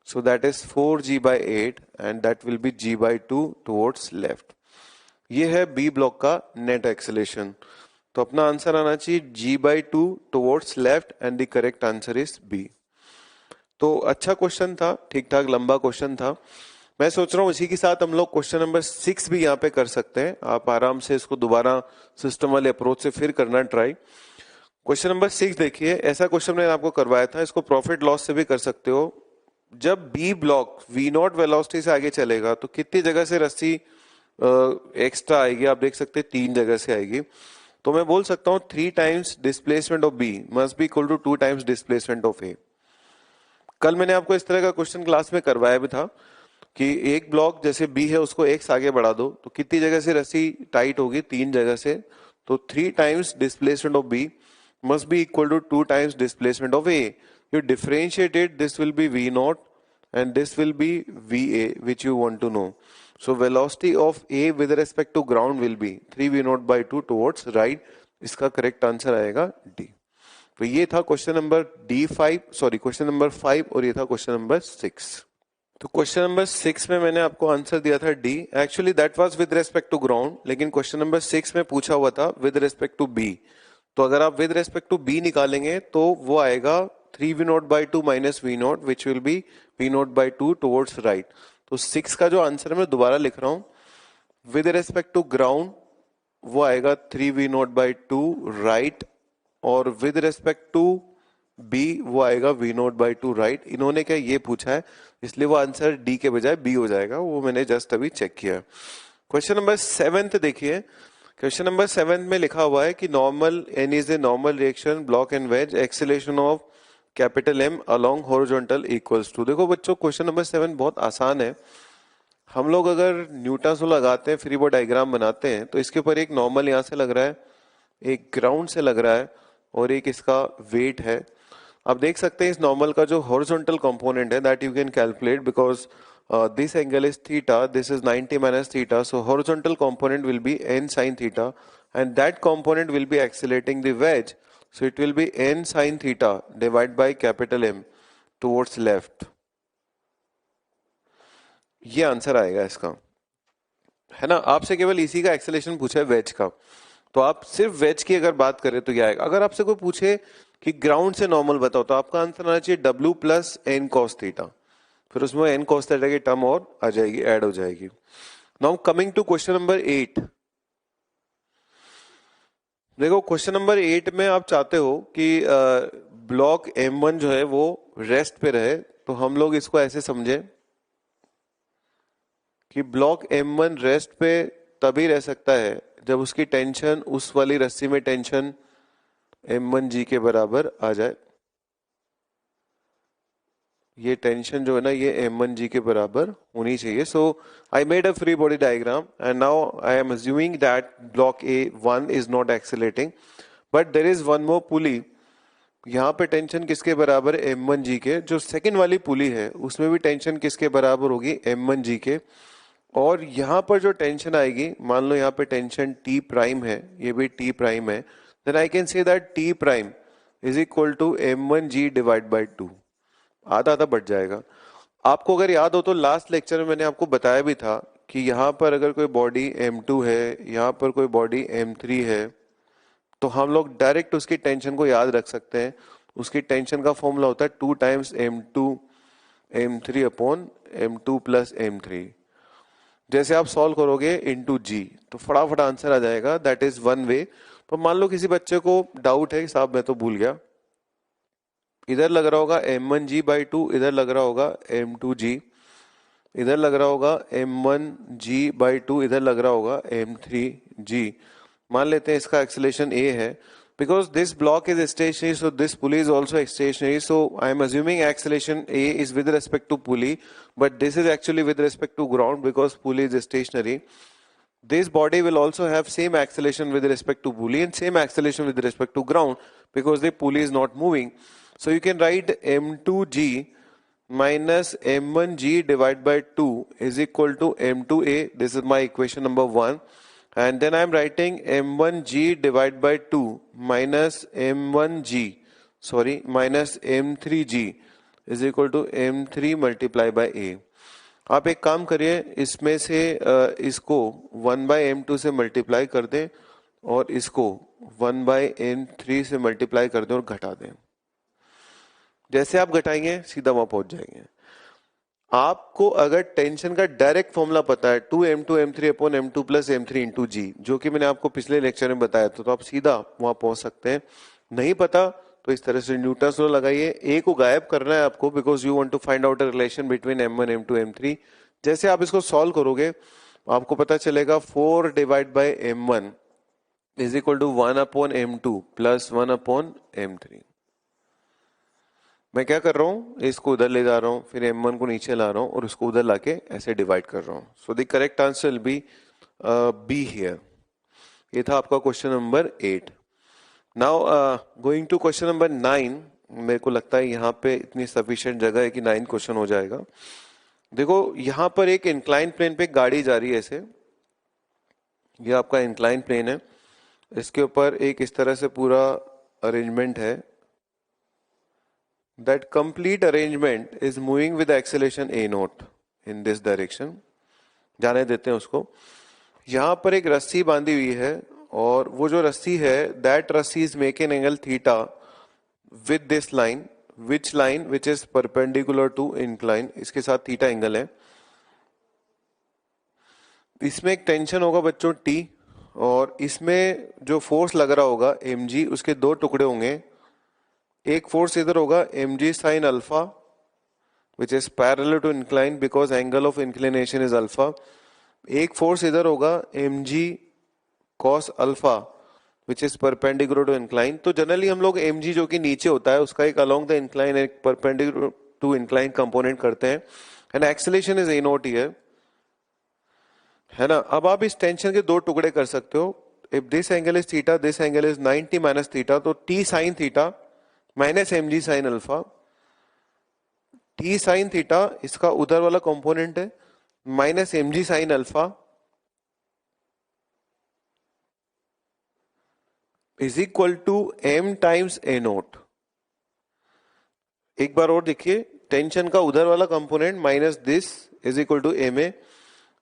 So that is 4g by 8 and that will be g by 2 towards left। ये है B ब्लॉक का नेट एक्सेलेरेशन। तो अपना आंसर आना चाहिए g/2 towards left and the correct answer is B. तो अच्छा question था, ठीक ठाक लंबा क्वेश्चन था। मैं सोच रहा हूँ इसी के साथ हम लोग क्वेश्चन नंबर 6 भी यहाँ पे कर सकते हैं। आप आराम से इसको दोबारा सिस्टम वाले अप्रोच से फिर करना ट्राई। क्वेश्चन नंबर 6 देखिए, ऐसा क्वेश्चन मैंने आपको करवाया था, इसको प्रॉफिट लॉस से भी कर सकते हो। जब B block V naught velocity से आगे चलेगा तो कितनी जगह से रस्सी एक्स्ट्रा आएगी? आप देख सकते हैं 3 जगह से आएगी। तो मैं बोल सकता हूँ 3 times displacement of B must be equal to 2 times displacement of A. कल मैंने आपको इस तरह का क्वेश्चन क्लास में करवाया भी था कि एक ब्लॉक जैसे बी है उसको एक्स आगे बढ़ा दो तो कितनी जगह से रस्सी टाइट होगी? 3 जगह से। तो 3 times displacement of B must be equal to 2 times displacement of A. You differentiate it, this will be V naught and this will be VA, which you want to know. So velocity of A with respect to ground will be 3V naught by 2 towards right. इसका correct answer आएगा D. तो ये था question number question number 5 और ये था question number 6। तो question number 6 में मैंने आपको आंसर दिया था D. Actually that was with respect to ground, लेकिन क्वेश्चन नंबर 6 में पूछा हुआ था विद रेस्पेक्ट टू B। तो अगर आप विद रेस्पेक्ट टू बी निकालेंगे तो वो आएगा 3V0/2 minus V naught which will be V0/2 towards right. तो 6 का जो आंसर मैं दोबारा लिख रहा हूं, विद रेस्पेक्ट टू ग्राउंड वो आएगा 3V0/2 राइट, और विद रेस्पेक्ट टू बी वो आएगा V0/2 राइट। इन्होंने क्या ये पूछा है, इसलिए वो आंसर डी के बजाय बी हो जाएगा, वो मैंने जस्ट अभी चेक किया। क्वेश्चन नंबर 7 देखिए। क्वेश्चन नंबर 7 में लिखा हुआ है कि normal N is a normal reaction block and wedge acceleration of capital M along horizontal equals to. देखो बच्चों, क्वेश्चन नंबर 7 बहुत आसान है। हम लोग अगर न्यूटन लॉ लगाते हैं, फ्री बॉडी डायग्राम बनाते हैं, तो इसके ऊपर एक नॉर्मल यहां से लग रहा है, एक ग्राउंड से लग रहा है और एक इसका वेट है। आप देख सकते हैं इस नॉर्मल का जो हॉरिजॉन्टल कंपोनेंट है that you can calculate because this angle is theta, this is 90 minus theta, so horizontal component will be n sin theta and that component will be accelerating the wedge, so it will be n sin theta divided by capital M towards left। ये answer आएगा इसका, है ना। आपसे केवल इसी का acceleration पूछा है वेज का, तो आप सिर्फ वेज की अगर बात करें तो क्या आएगा। अगर आपसे कोई पूछे कि ग्राउंड से नॉर्मल बताओ तो आपका आंसर आना चाहिए W plus n cos theta, फिर उसमें n cos थीटा की टर्म और आ जाएगी, ऐड हो जाएगी। Now coming to question number 8। देखो क्वेश्चन नंबर 8 में आप चाहते हो कि ब्लॉक M1 जो है वो रेस्ट पे रहे, तो हम लोग इसको ऐसे समझे कि ब्लॉक M1 रेस्ट पे तभी रह सकता है जब उसकी टेंशन उस वाली रस्सी में टेंशन M1G के बराबर आ जाए। ये टेंशन जो है ना ये M1G के बराबर होनी चाहिए। So I made a free body diagram and now I am assuming that block A1 is not accelerating but there is one more pulley. यहाँ पे टेंशन किसके बराबर है? M1G के। जो सेकंड वाली पुली है उसमें भी टेंशन किसके बराबर होगी? M1G के। और यहाँ पर जो टेंशन आएगी, मान लो यहाँ पे टेंशन T प्राइम है, ये भी T प्राइम है, then I can say that T prime is equal to M1G divide by 2। आधा आधा बढ़ जाएगा। आपको अगर याद हो तो लास्ट लेक्चर में मैंने आपको बताया भी था कि यहाँ पर अगर कोई बॉडी M2 है, यहाँ पर कोई बॉडी M3 है, तो हम लोग डायरेक्ट उसकी टेंशन को याद रख सकते हैं। उसकी टेंशन का फॉर्मूला होता है 2 times M2 M3 upon M2 plus M3। जैसे आप सॉल्व करोगे इनटू G तो फटाफट आंसर आ जाएगा, दैट इज वन वे। तो मान लो किसी बच्चे को डाउट है, साहब मैं तो भूल गया, इधर लग रहा होगा M1G/2, इधर लग रहा होगा M2G, इधर लग रहा होगा M1G/2, इधर लग रहा होगा M3G। मान लेते हैं इसका एक्सेलरेशन A है, because this block is stationary so this pulley is also stationary, so I am assuming acceleration A is with respect to pulley, but this is actually with respect to ground because pulley is stationary. This body will also have same acceleration with respect to pulley and same acceleration with respect to ground because the pulley is not moving. So you can write M2G minus M1G divided by 2 is equal to M2A. This is my equation number 1. And then I am writing M1G divided by 2 minus M3G is equal to M3 multiply by A. आप एक काम करिए, इसमें से इसको 1 by M2 से multiply कर दें और इसको 1/m3 से मल्टीप्लाई कर दें और घटा दें। जैसे आप घटाएंगे सीधा वहां पहुंच जाएंगे। आपको अगर टेंशन का डायरेक्ट फॉर्मूला पता है 2m2m3 upon m2 plus m3 into जी, जो कि मैंने आपको पिछले लेक्चर में बताया था, तो आप सीधा वहां पहुंच सकते हैं। नहीं पता तो इस तरह से न्यूटन्स लॉ लगाइए। ए को गायब करना है आपको, because you want to find out a relation between m1 m2 m3। जैसे आप इसको सॉल्व करोगे आपको पता चलेगा 4 divide by m1 is equal to 1 upon m2 plus 1 upon m3। मैं क्या कर रहा हूं, इसको उधर ले जा रहा हूं, फिर m1 को नीचे ला रहा हूं और उसको उधर लाके ऐसे डिवाइड कर रहा हूं। So the correct answer will be B here. ये था आपका question number 8। Now going to question number 9। मेरे को लगता है यहाँ पे इतनी सफिशिएंट जगह है कि 9 क्वेश्चन हो जाएगा। देखो यहाँ पर एक इंक्लाइन प्लेन पे गाड़ी जा रही है ऐसे, ये आपका इंक्लाइन प्लेन है, इसके ऊपर एक इस तरह से पूरा अरेंजमेंट है। That complete arrangement is moving with acceleration a naught in this direction। जाने देते हैं उसको। यहां पर एक रस्सी बांधी हुई है और वो जो रस्सी है that रस्सी is making angle theta with this line, which is perpendicular to incline, इसके साथ थीटा एंगल है। इसमें एक टेंशन होगा बच्चों T, और इसमें जो फोर्स लग रहा होगा mg, उसके दो टुकड़े होंगे। एक फोर्स इधर होगा mg sin alpha which is parallel to incline because angle of inclination is alpha. एक फोर्स इधर होगा mg cos alpha which is perpendicular to incline. तो जनरली हम लोग mg जो कि नीचे होता है उसका एक अलोंग द इंक्लाइन एक परपेंडिकुलर टू इंक्लाइन कंपोनेंट करते हैं, and acceleration is a not here, है ना। अब आप इस टेंशन के दो टुकड़े कर सकते हो। If this angle is theta, this angle is 90 minus theta, तो t sine theta minus mg sine alpha. t sine theta इसका उधर वाला कंपोनेंट है, minus mg sine alpha is equal to m times a naught. एक बार और देखिए, tension का उधर वाला component minus this is equal to ma,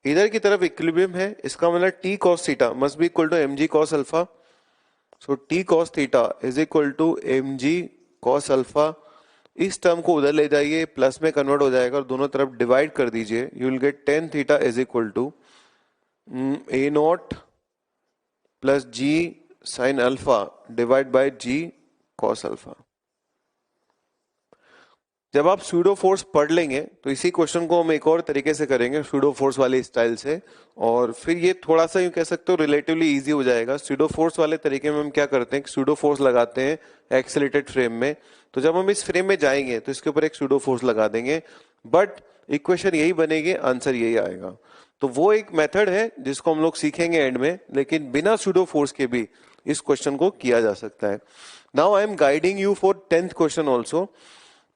इधर की तरफ इक्विलिब्रियम है, इसका मतलब t cos theta must be equal to mg cos alpha. So t cos theta is equal to mg cos alpha. इस टर्म को उधर ले जाइए, प्लस में कन्वर्ट हो जाएगा और दोनों तरफ डिवाइड कर दीजिए, you will get tan theta is equal to A naught plus G sine alpha divide by G cos alpha. जब आप स्यूडो फोर्स पढ़ लेंगे तो इसी क्वेश्चन को हम एक और तरीके से करेंगे स्यूडो फोर्स वाले स्टाइल से, और फिर ये थोड़ा सा यूं कह सकते हो रिलेटिवली इजी हो जाएगा। स्यूडो फोर्स वाले तरीके में हम क्या करते हैं, स्यूडो फोर्स लगाते हैं एक्सेलरेटेड फ्रेम में, तो जब हम इस फ्रेम में जाएंगे तो इसके ऊपर एक स्यूडो फोर्स लगा देंगे, बट इक्वेशन यही बनेगी, आंसर यही आएगा। तो वो एक मेथड है जिसको हम लोग सीखेंगे एंड में, लेकिन बिना स्यूडो फोर्स के भी इस क्वेश्चन को किया जा सकता है। Now I M guiding you for 10th question also.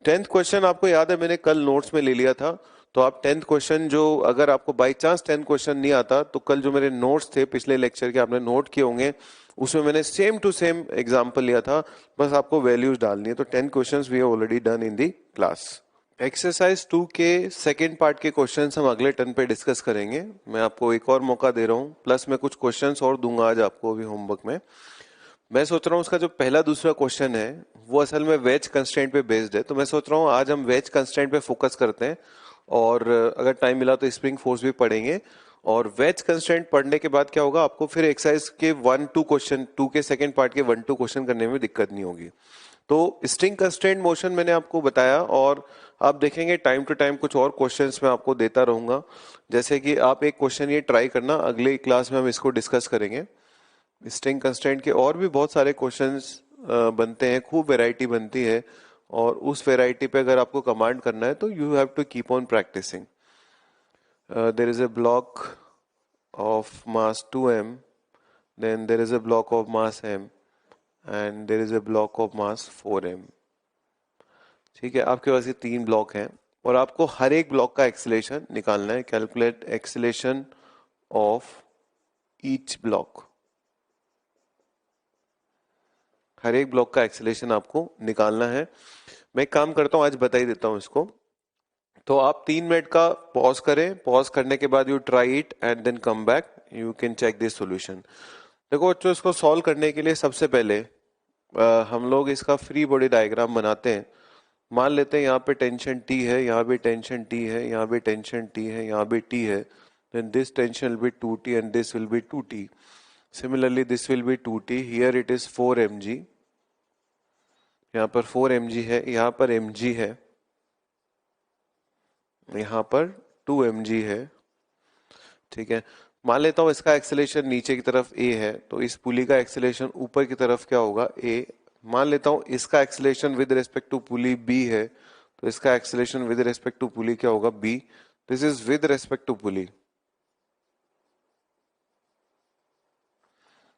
10th question आपको याद है मैंने कल नोट्स में ले लिया था, तो आप 10th क्वेश्चन जो अगर आपको बाय चांस 10th क्वेश्चन नहीं आता तो कल जो मेरे नोट्स थे पिछले लेक्चर के आपने नोट किए होंगे, उसमें मैंने सेम टू सेम एग्जांपल लिया था, बस आपको वैल्यूज डालनी है। तो 10 questions we have already done in the class. Exercise 2 के सेकेंड पार्ट के क्वेश्चंस हम अगले टर्न पे डिस्कस करेंगे। मैं आपको एक और मौका दे रहा हूँ, प्लस मैं कुछ क्वेश्चंस और दूंगा आज आपको अभी होमवर्क में। मैं सोच रहा हूँ उसका जो पहला दूसरा क्वेश्चन है वो असल में वेज कंस्ट्रेंट पे बेस्ड है, तो मैं सोच रहा हूँ आज हम वेज कंस्ट्रेंट पे फोकस करते हैं, और अगर टाइम मिला तो स्प्रिंग फोर्स भी पढ़ेंगे। और वेज कंस्ट्रेंट पढ़ने के बाद क्या होगा, आपको फिर एक्सरसाइज के 1-2 क्वेश्चन 2 के सेकंड पार्ट के 1-2 क्वेश्चन करने में दिक्कत नहीं होगी। तो स्ट्रिंग कंस्ट्रेंट मोशन मैंने आपको बताया, और आप देखेंगे टाइम टू टाइम कुछ और क्वेश्चंस मैं आपको देता रहूंगा। जैसे कि आप एक क्वेश्चन ये ट्राई करना, अगले क्लास में हम इसको डिस्कस करेंगे। स्ट्रिंग कंस्ट्रेंट के और भी बहुत सारे क्वेश्चंस बनते हैं, खूब वैरायटी बनती है, और उस वैरायटी पे अगर आपको कमांड करना है तो you have to keep on practising. There is a block of mass 2m, then there is a block of mass m, and there is a block of mass 4m। ठीक है, आपके पास ये 3 ब्लॉक हैं और आपको हर एक ब्लॉक का acceleration निकालना है। Calculate acceleration of each block, हर एक ब्लॉक का एक्सेलेरेशन आपको निकालना है। मैं एक काम करता हूं, आज बता ही देता हूं इसको। तो आप 3 मिनट का पॉज करें, पॉज करने के बाद you try it and then come back, you can check this solution. देखो बच्चों, इसको सॉल्व करने के लिए सबसे पहले हम लोग इसका फ्री बॉडी डायग्राम बनाते हैं। मान लेते हैं यहाँ पे टेंशन टी है, यहाँ भी टेंशन टी है, यहाँ भी टेंशन टी है, यहाँ भी टी है। then this tension will be 2t and this will be 2t. Similarly this will be 2t. Here it is 4 mg, यहाँ पर 4 mg है, यहाँ पर mg है, यहाँ पर 2 mg है। ठीक है, मान लेता हूँ इसका एक्सेलेरेशन नीचे की तरफ a है, तो इस पुली का एक्सेलेरेशन ऊपर की तरफ क्या होगा, a। मान लेता हूँ इसका acceleration with respect to pulley b है, तो इसका acceleration with respect to pulley क्या होगा, b। This is with respect to pulley.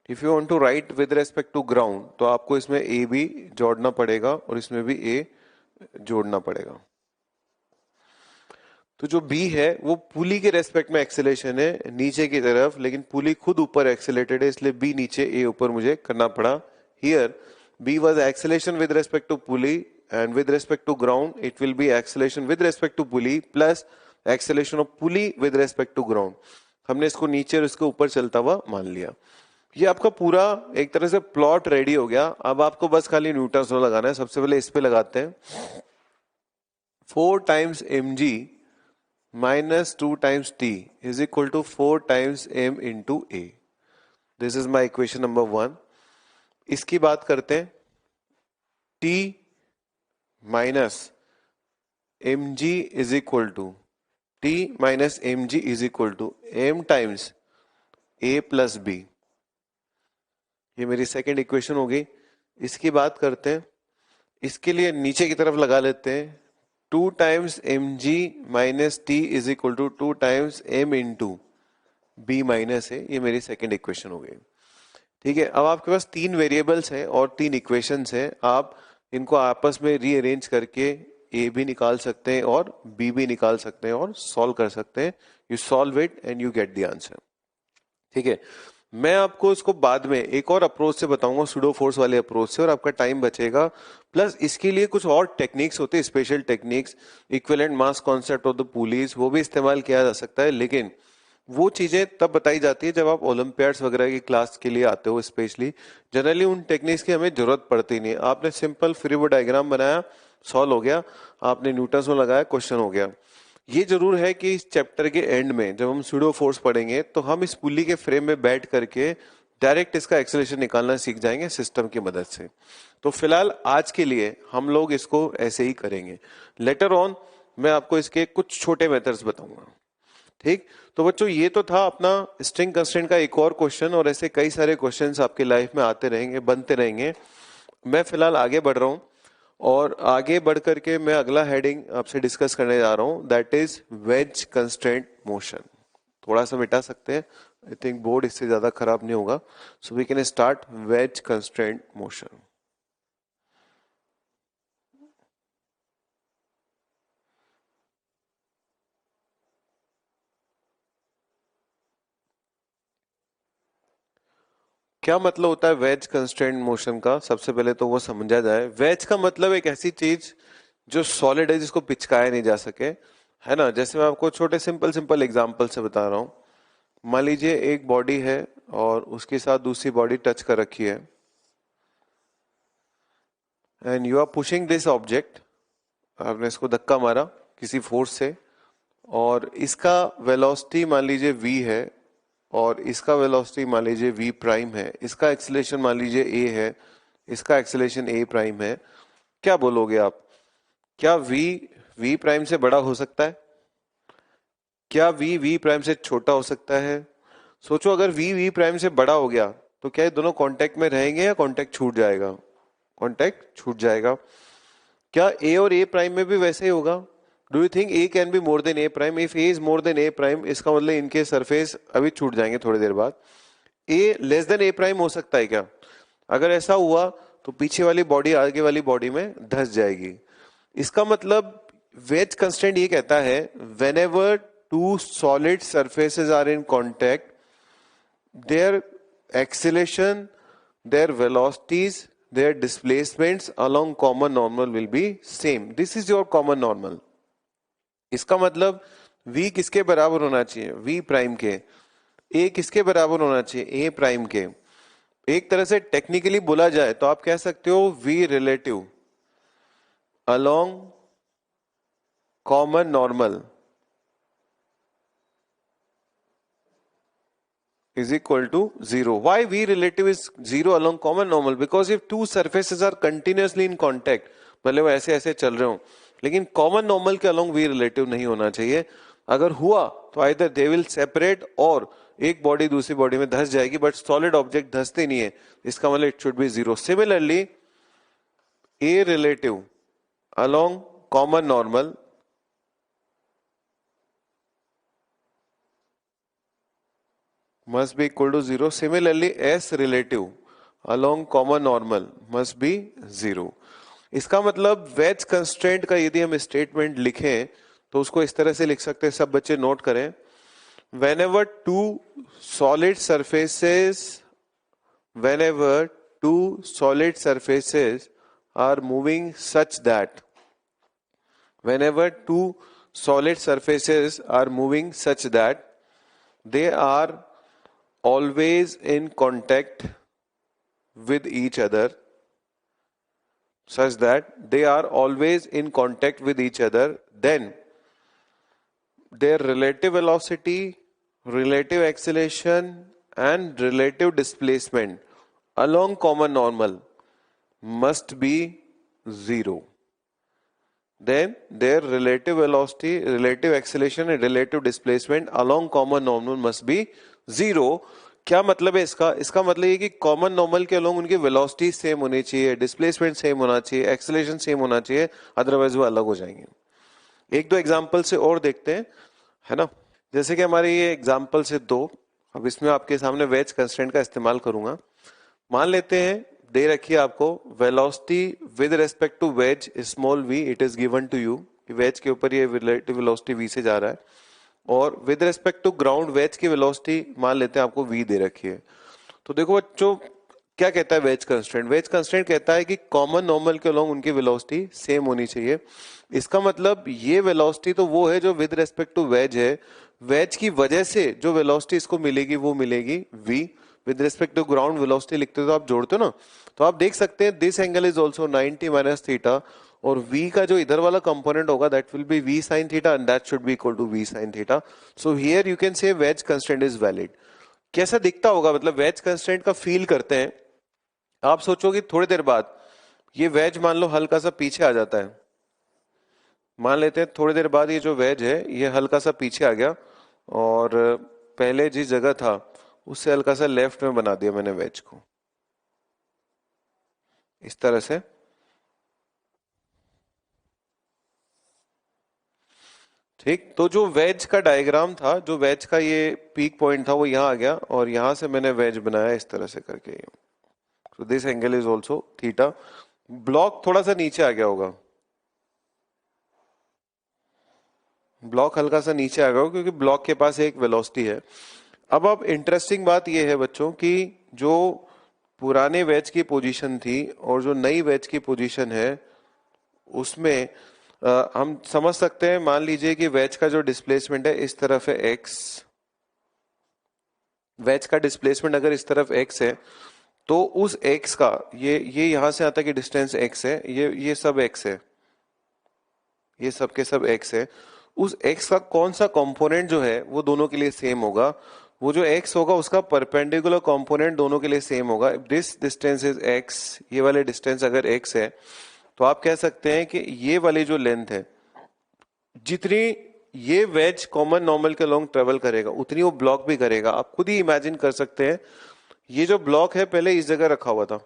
If you want to write with respect to ground, तो आपको इसमें ए भी जोड़ना पड़ेगा और इसमें भी ए जोड़ना पड़ेगा। तो जो बी है वो पुली के रेस्पेक्ट में एक्सेलेरेशन है नीचे की तरफ, लेकिन पुली खुद ऊपर एक्सेलेटेड है, इसलिए बी नीचे ए ऊपर मुझे करना पड़ा। Here B was acceleration with respect to pulley and with respect to ground it will be acceleration with respect to pulley plus acceleration of pulley with respect to ground. हमने इसको नीचे और इसके ऊपर चलता हुआ मान लिया। ये आपका पूरा एक तरह से प्लॉट रेडी हो गया। अब आपको बस खाली न्यूटन्स लॉ लगाना है। सबसे पहले इस पे लगाते हैं, 4 times mg minus 2 times t is equal to 4 times m into a। This is my equation number 1। इसकी बात करते हैं, t minus mg is equal to t minus mg is equal to m times a plus b। ये मेरी second equation हो गई। इसकी बात करते हैं, इसके लिए नीचे की तरफ लगा लेते हैं, 2 times mg minus t is equal to 2 times m into b minus है। ये मेरी सेकेंड इक्वेशन हो गई। ठीक है, अब आपके पास 3 वेरिएबल्स हैं और 3 इक्वेशंस हैं। आप इनको आपस में रीअरेंज करके a भी निकाल सकते हैं और b भी निकाल सकते हैं और सॉल्व कर सकते हैं। You solve it and you get the answer. ठीक है, मैं आपको इसको बाद में एक और अप्रोच से बताऊंगा, सुडो फोर्स वाले अप्रोच से, और आपका टाइम बचेगा। प्लस इसके लिए कुछ और टेक्निक्स होते हैं, special techniques, equivalent mass concept of the pulleys, वो भी इस्तेमाल किया जा सकता है। लेकिन वो चीजें तब बताई जाती है जब आप ओलंपियाड्स वगैरह की क्लास के लिए आते हो स्पेशली। जनरली उन टेक्निक्स की हमें जरूरत पड़ती नहीं है। आपने सिंपल फ्री बॉडी डायग्राम बनाया, सॉल्व हो गया, आपने न्यूटन्स में लगाया, क्वेश्चन हो गया। ये जरूर है कि इस चैप्टर के एंड में जब हम सूडो फोर्स पढ़ेंगे तो हम इस पुली के फ्रेम में बैठ करके डायरेक्ट इसका एक्सेलरेशन निकालना सीख जाएंगे सिस्टम की मदद से। तो फिलहाल आज के लिए हम लोग इसको ऐसे ही करेंगे। लेटर ऑन मैं आपको इसके कुछ छोटे मेथड्स बताऊंगा। ठीक, तो बच्चों ये तो था अपना स्ट्रिंग कंस्ट्रेंट का एक और क्वेश्चन, और ऐसे कई सारे क्वेश्चंस आपके लाइफ में आते रहेंगे, बनते रहेंगे। मैं फिलहाल आगे बढ़ रहा हूँ और आगे बढ़ करके मैं अगला हेडिंग आपसे डिस्कस करने जा रहा हूं, that is wedge constraint motion. थोड़ा सा मिटा सकते हैं, आई थिंक बोर्ड इससे ज्यादा खराब नहीं होगा। So we can start wedge constraint motion. क्या मतलब होता है वेज कंस्ट्रेंट मोशन का? सबसे पहले तो वो समझा जाए। वेज का मतलब एक ऐसी चीज जो सॉलिड है, जिसको पिचकाया नहीं जा सके, है ना। जैसे मैं आपको छोटे सिंपल सिंपल एग्जांपल से बता रहा हूं। मान लीजिए एक बॉडी है और उसके साथ दूसरी बॉडी टच कर रखी है, and you are pushing this object. आपने इसको धक्का मारा किसी फोर्स से, और इसका वेलोसिटी मान लीजिए v है और इसका वेलोसिटी मान लीजिए v प्राइम है। इसका एक्सेलरेशन मान लीजिए a है, इसका एक्सेलरेशन a प्राइम है। क्या बोलोगे आप? क्या v प्राइम से बड़ा हो सकता है? क्या v प्राइम से छोटा हो सकता है? सोचो, अगर v प्राइम से बड़ा हो गया तो क्या ये दोनों कांटेक्ट में रहेंगे या कांटेक्ट छूट जाएगा? कांटेक्ट छूट जाएगा। क्या a और a प्राइम में भी वैसे ही होगा? Do you think a can be more than a prime? If a is more than a prime, इसका मतलब इनके सरफेस अभी छूट जाएंगे थोड़ी देर बाद। a less than a prime हो सकता है क्या? अगर ऐसा हुआ तो पीछे वाली बॉडी आगे वाली बॉडी में धंस जाएगी। इसका मतलब वेज कंस्ट्रेंट ये कहता है, whenever two solid surfaces are in contact, their acceleration, their velocities, their displacements along common normal will be same. This is your common normal. इसका मतलब v किसके बराबर होना चाहिए? v प्राइम के। a किसके बराबर होना चाहिए? a प्राइम के। एक तरह से टेक्निकली बोला जाए तो आप कह सकते हो V relative along common normal is equal to 0. Why v relative is 0 along common normal? Because if two surfaces are continuously in contact, भले वो ऐसे ऐसे चल रहे हो, लेकिन कॉमन नॉर्मल के along v relative नहीं होना चाहिए. अगर हुआ तो either they will separate और एक बॉडी दूसरी बॉडी में धंस जाएगी, बट सॉलिड ऑब्जेक्ट धंसते नहीं है, इसका मतलब it should be 0. Similarly a relative along common normal must be equal to 0. Similarly, S relative along common normal must be 0. इसका मतलब वेज कंस्ट्रेंट का यदि हम स्टेटमेंट लिखें तो उसको इस तरह से लिख सकते हैं, सब बच्चे नोट करें. whenever two solid surfaces are moving such that they are always in contact with each other, then their relative velocity, relative acceleration and relative displacement along common normal must be 0. Then their relative velocity, relative acceleration and relative displacement along common normal must be 0. क्या मतलब है इसका? इसका मतलब ये कि common normal के along उनकी वेलोसिटी सेम होनी चाहिए, डिस्प्लेसमेंट सेम होना चाहिए, एक्सेलरेशन सेम होना चाहिए, अदरवाइज वो अलग हो जाएंगे. एक दो एग्जांपल से और देखते हैं, है ना. जैसे कि हमारे ये एग्जांपल से दो, अब इसमें आपके सामने वेज कंस्ट्रेंट का इस्तेमाल करूंगा. मान लेते हैं दे रखी है आपको velocity with respect to wedge small v, it is given to you. Wedge के ऊपर ये रिलेटिव वेलोसिटी v से जा रहा है, और with respect to ground wedge की वेलोसिटी मान लेते हैं आपको v दे रखी है. तो देखो बच्चों, क्या कहता है वेज कंस्ट्रेंट? वेज कंस्ट्रेंट कहता है कि कॉमन नॉर्मल के अलोंग उनकी वेलोसिटी सेम होनी चाहिए. इसका मतलब ये वेलोसिटी तो वो है जो विद रेस्पेक्ट टू वेज है, वेज की वजह से जो वेलोसिटी इसको मिलेगी वो मिलेगी v. With respect to ground velocity लिखते हो तो आप जोड़ते हो ना, तो आप देख सकते हैं this angle is also 90 minus theta, और v का जो इधर वाला कंपोनेंट होगा that will be v sin theta and that should be equal to v sin theta. So here you can say wedge constraint is valid. कैसा दिखता होगा? मतलब वेज कंस्ट्रेंट का फील करते हैं. आप सोचोगे थोड़ी देर बाद ये वेज मान लो हल्का सा पीछे आ जाता है. मान लेते हैं थोड़ी देर बाद ये जो वेज है ये हल्का सा पीछे आ गया, और पहले जिस जगह था उससे हल्का सा लेफ्ट में बना दिया मैंने वेज को, इस तरह से. ठीक, तो जो वेज का डायग्राम था, जो वेज का ये पीक पॉइंट था वो यहाँ आ गया, और यहां से मैंने वेज बनाया इस तरह से करके. So this angle is also theta. Block थोड़ा सा नीचे आ गया होगा, ब्लॉक हल्का सा नीचे आ गया होगा क्योंकि ब्लॉक के पास एक वेलोसिटी है. अब इंटरेस्टिंग बात यह है बच्चों कि जो पुराने वेज की पोजीशन थी और जो नई वेज की पोजीशन है उसमें हम समझ सकते हैं. मान लीजिए कि वेज का जो डिस्प्लेसमेंट है इस तरफ है x, वेज का डिस्प्लेसमेंट अगर इस तरफ x है तो उस x का ये यहां से आता है कि डिस्टेंस x है, ये सब x है, ये सब के सब x है. उस x का कौन सा कंपोनेंट जो है वो दोनों के लिए सेम होगा? वो जो x होगा उसका परपेंडिकुलर कंपोनेंट दोनों के लिए सेम होगा. दिस डिस्टेंस इज x, ये वाले डिस्टेंस अगर x है तो आप कह सकते हैं कि ये वाली जो लेंथ है, जितनी ये वेज कॉमन नॉर्मल के लॉन्ग ट्रेवल करेगा उतनी वो ब्लॉक भी करेगा. आप खुद ही इमेजिन कर सकते हैं, ये जो ब्लॉक है पहले इस जगह रखा हुआ था,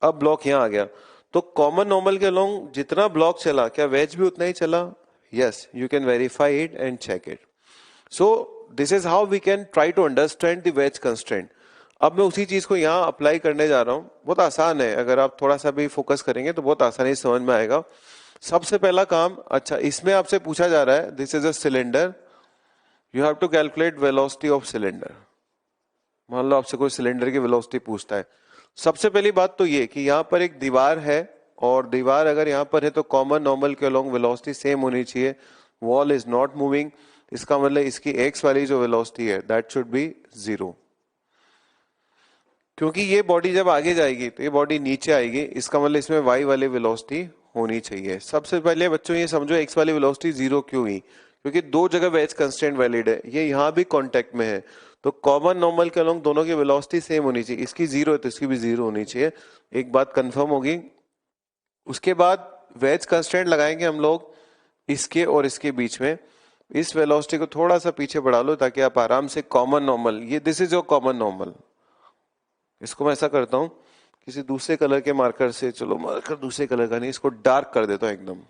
अब ब्लॉक यहां आ गया, तो कॉमन नॉर्मल के लॉन्ग जितना ब्लॉक चला क्या वेज भी उतना ही चला? Yes, you can verify it and check it. So this is how we can try to understand the wedge constraint. अब मैं उसी चीज को यहाँ अप्लाई करने जा रहा हूं. बहुत आसान है, अगर आप थोड़ा सा भी फोकस करेंगे तो बहुत आसानी से समझ में आएगा. सबसे पहला काम, अच्छा इसमें आपसे पूछा जा रहा है this is a cylinder, you have to calculate velocity of cylinder. मान लो आपसे कोई सिलेंडर की वेलोसिटी पूछता है. सबसे पहली बात तो ये कि यहाँ पर एक दीवार है, और दीवार अगर यहाँ पर है तो कॉमन नॉर्मल के अलोंग वेलोसिटी सेम होनी चाहिए. Wall is not moving. इसका मतलब इसकी x वाली जो वेलोसिटी है दैट शुड बी 0, क्योंकि ये बॉडी जब आगे जाएगी तो ये बॉडी नीचे आएगी, इसका मतलब इसमें y वाली वेलोसिटी होनी चाहिए। सबसे पहले बच्चों ये समझो x वाली वेलोसिटी 0 क्यों हुई, क्योंकि दो जगह वेज कंस्ट्रेंट वैलिड है, ये यहाँ भी कांटेक्ट में है, तो कॉमन नॉर्मल के अलोंग दोनों की वेलोसिटी सेम होनी चाहिए, इसकी 0 है तो इसकी भी 0 होनी चाहिए। एक बात कंफर्म होगी। उसके बाद वेज कंस्ट्रेंट लगाएंगे हम लोग इसके और इसके बीच में, इस वेलोसिटी को थोड़ा सा पीछे बढ़ा लो ताकि आप आराम से कॉमन नॉर्मल, ये this is your common normal, इसको मैं ऐसा करता हूं किसी दूसरे कलर के मार्कर से, चलो मार्कर दूसरे कलर का नहीं, इसको डार्क कर देता हूं एकदम।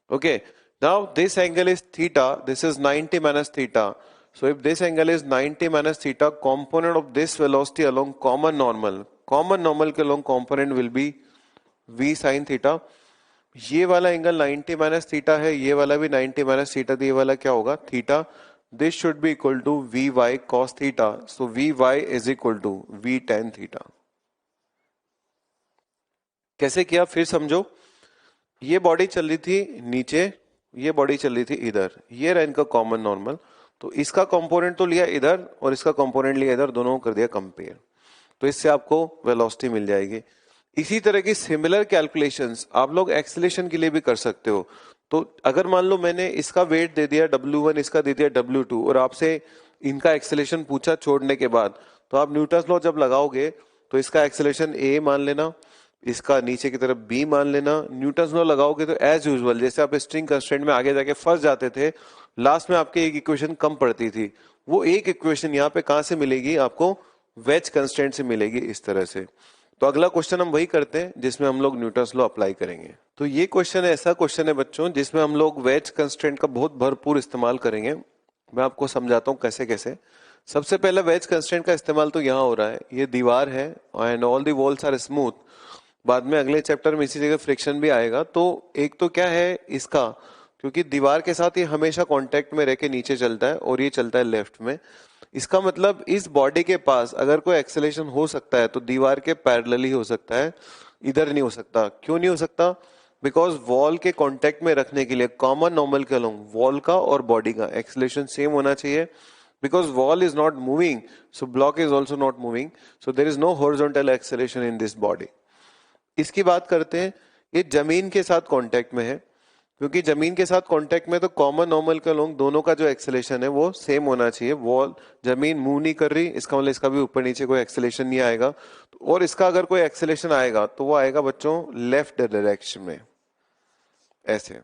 Okay, now this angle is theta, this is 90 minus theta. So if this angle is 90 minus theta, component of this velocity along common normal के along component will be v sin theta. ये वाला angle 90 minus theta है, ये वाला भी 90 minus theta, तो ये वाला क्या होगा theta. This should be equal to V Y cos theta, so V Y is equal to V tan theta. कैसे किया फिर समझो, ये बॉडी चल रही थी नीचे, ये बॉडी चल रही थी इधर, ये रहा इनका कॉमन नॉर्मल, तो इसका कंपोनेंट तो लिया इधर और इसका कंपोनेंट लिया इधर, दोनों कर दिया कंपेयर, तो इससे आपको वेलोसिटी मिल जाएगी। इसी तरह की सिमिलर कैलकुलेशंस आप लोग एक्सेलेरेशन के लिए भी कर सकते हो। तो अगर मान लो मैंने इसका वेट दे दिया W1, इसका दे दिया W2 और आपसे इनका एक्सेलेरेशन पूछा छोड़ने के बाद, तो आप न्यूटन्स लॉ जब लगाओगे तो इसका एक्सेलेरेशन A मान लेना, इसका नीचे की तरफ B मान लेना। न्यूटन्स लॉ लगाओगे तो एज यूजुअल जैसे आप स्ट्रिंग कंस्ट्रेंट में आगे जाके फंस जाते थे, लास्ट में आपके एक इक्वेशन कम पड़ती थी, वो एक इक्वेशन यहाँ पे कहां से मिलेगी आपको, वेज कंस्ट्रेंट से मिलेगी इस तरह से। तो अगला क्वेश्चन हम वही करते हैं जिसमें हम लोग न्यूटन्स लॉ अप्लाई करेंगे। तो ये क्वेश्चन ऐसा क्वेश्चन है बच्चों जिसमें हम लोग वेज कंस्ट्रेंट का बहुत भरपूर इस्तेमाल करेंगे। मैं आपको समझाता हूँ कैसे कैसे। सबसे पहले वेज कंस्ट्रेंट का इस्तेमाल तो यहाँ हो रहा है, ये दीवार है and all the walls are smooth, बाद में अगले चैप्टर में इसी जगह फ्रिक्शन भी आएगा। तो एक तो क्या है इसका, क्योंकि दीवार के साथ ये हमेशा कांटेक्ट में रह के नीचे चलता है और ये चलता है लेफ्ट में, इसका मतलब इस बॉडी के पास अगर कोई एक्सेलेरेशन हो सकता है तो दीवार के पैरेलल ही हो सकता है, इधर नहीं हो सकता। क्यों नहीं हो सकता, बिकॉज वॉल के कांटेक्ट में रखने के लिए कॉमन नॉर्मल के अलोंग वॉल का और बॉडी का एक्सेलेरेशन सेम होना चाहिए, because wall is not moving so block is also not moving, so there is no horizontal acceleration in this body. इसकी बात करते हैं, ये जमीन के साथ कांटेक्ट में है, क्योंकि जमीन के साथ कांटेक्ट में तो कॉमन नॉर्मल के अलोंग दोनों का जो एक्सेलेरेशन है वो सेम होना चाहिए। वॉल जमीन मूव नहीं कर रही, इसका मतलब इसका भी ऊपर नीचे कोई एक्सेलेरेशन नहीं आएगा, और इसका अगर कोई एक्सेलेरेशन आएगा तो वो आएगा बच्चों लेफ्ट डायरेक्शन में ऐसे।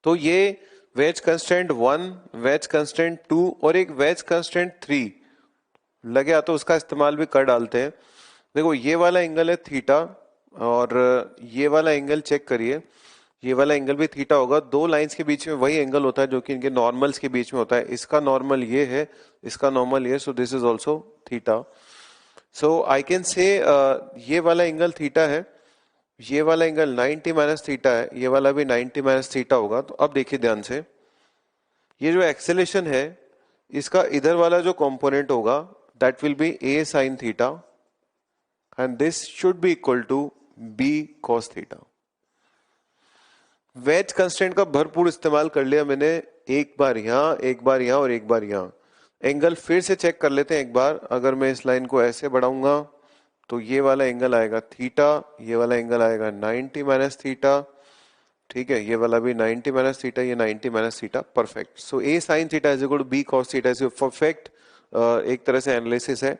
तो ये वेज कंस्ट्रेंट 1, वेज कंस्ट्रेंट 2 और एक वेज कंस्ट्रेंट 3 लगे तो उसका इस्तेमाल भी कर डालते हैं। देखो ये वाला एंगल है थीटा और ये वाला एंगल चेक करिए, ये वाला एंगल भी थीटा होगा। दो लाइंस के बीच में वही एंगल होता है जो कि इनके नॉर्मल्स के बीच में होता है, इसका नॉर्मल ये है, इसका नॉर्मल ये, सो this is also theta. So I can से ये वाला एंगल थीटा है, ये वाला एंगल 90 माइनस थीटा है, ये वाला भी 90 माइनस थीटा होगा। तो अब देखिए ध्यान से, ये जो एक्सेलेरेशन है इसका इधर वाला जो कंपोनेंट होगा that will be a sin theta and this should be equal to b cos theta. Wedge constraint का भरपूर इस्तेमाल कर लिया मैंने, एक बार यहां, एक बार यहां और एक बार यहां। एंगल फिर से चेक कर लेते हैं एक बार। अगर मैं इस लाइन को ऐसे बढ़ाऊंगा तो ये वाला एंगल आएगा थीटा, ये वाला एंगल आएगा 90 माइनस थीटा, ठीक है, ये वाला भी 90 माइनस थीटा, ये 90 minus theta, perfect. So a sin theta is equal to b cos theta, is perfect एक तरह से एनालिसिस है।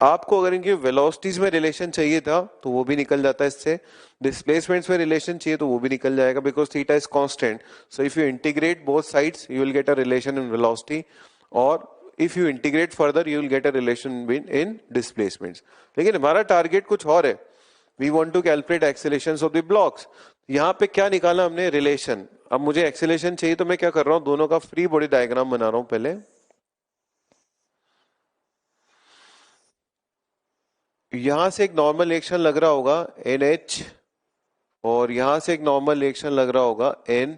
आपको अगर इनकी वेलोसिटीज में रिलेशन चाहिए था तो वो भी निकल जाता है इससे, डिस्प्लेसमेंट्स में रिलेशन चाहिए तो वो भी निकल जाएगा, because theta is constant. So if you integrate both sides you will get a relation in velocity, और if you integrate further you will get a relation in displacements. लेकिन हमारा टारगेट कुछ और है, we want to calculate accelerations of the blocks. यहाँ पे क्या निकाला हमने, रिलेशन। अब मुझे एक्सेलरेशन चाहिए तो मैं क्या कर रहा हूं, दोनों का फ्री बॉडी डायग्राम बना रहा हूं पहले। यहां से एक नॉर्मल रिएक्शन लग रहा होगा NH और यहां से एक नॉर्मल रिएक्शन लग रहा होगा N,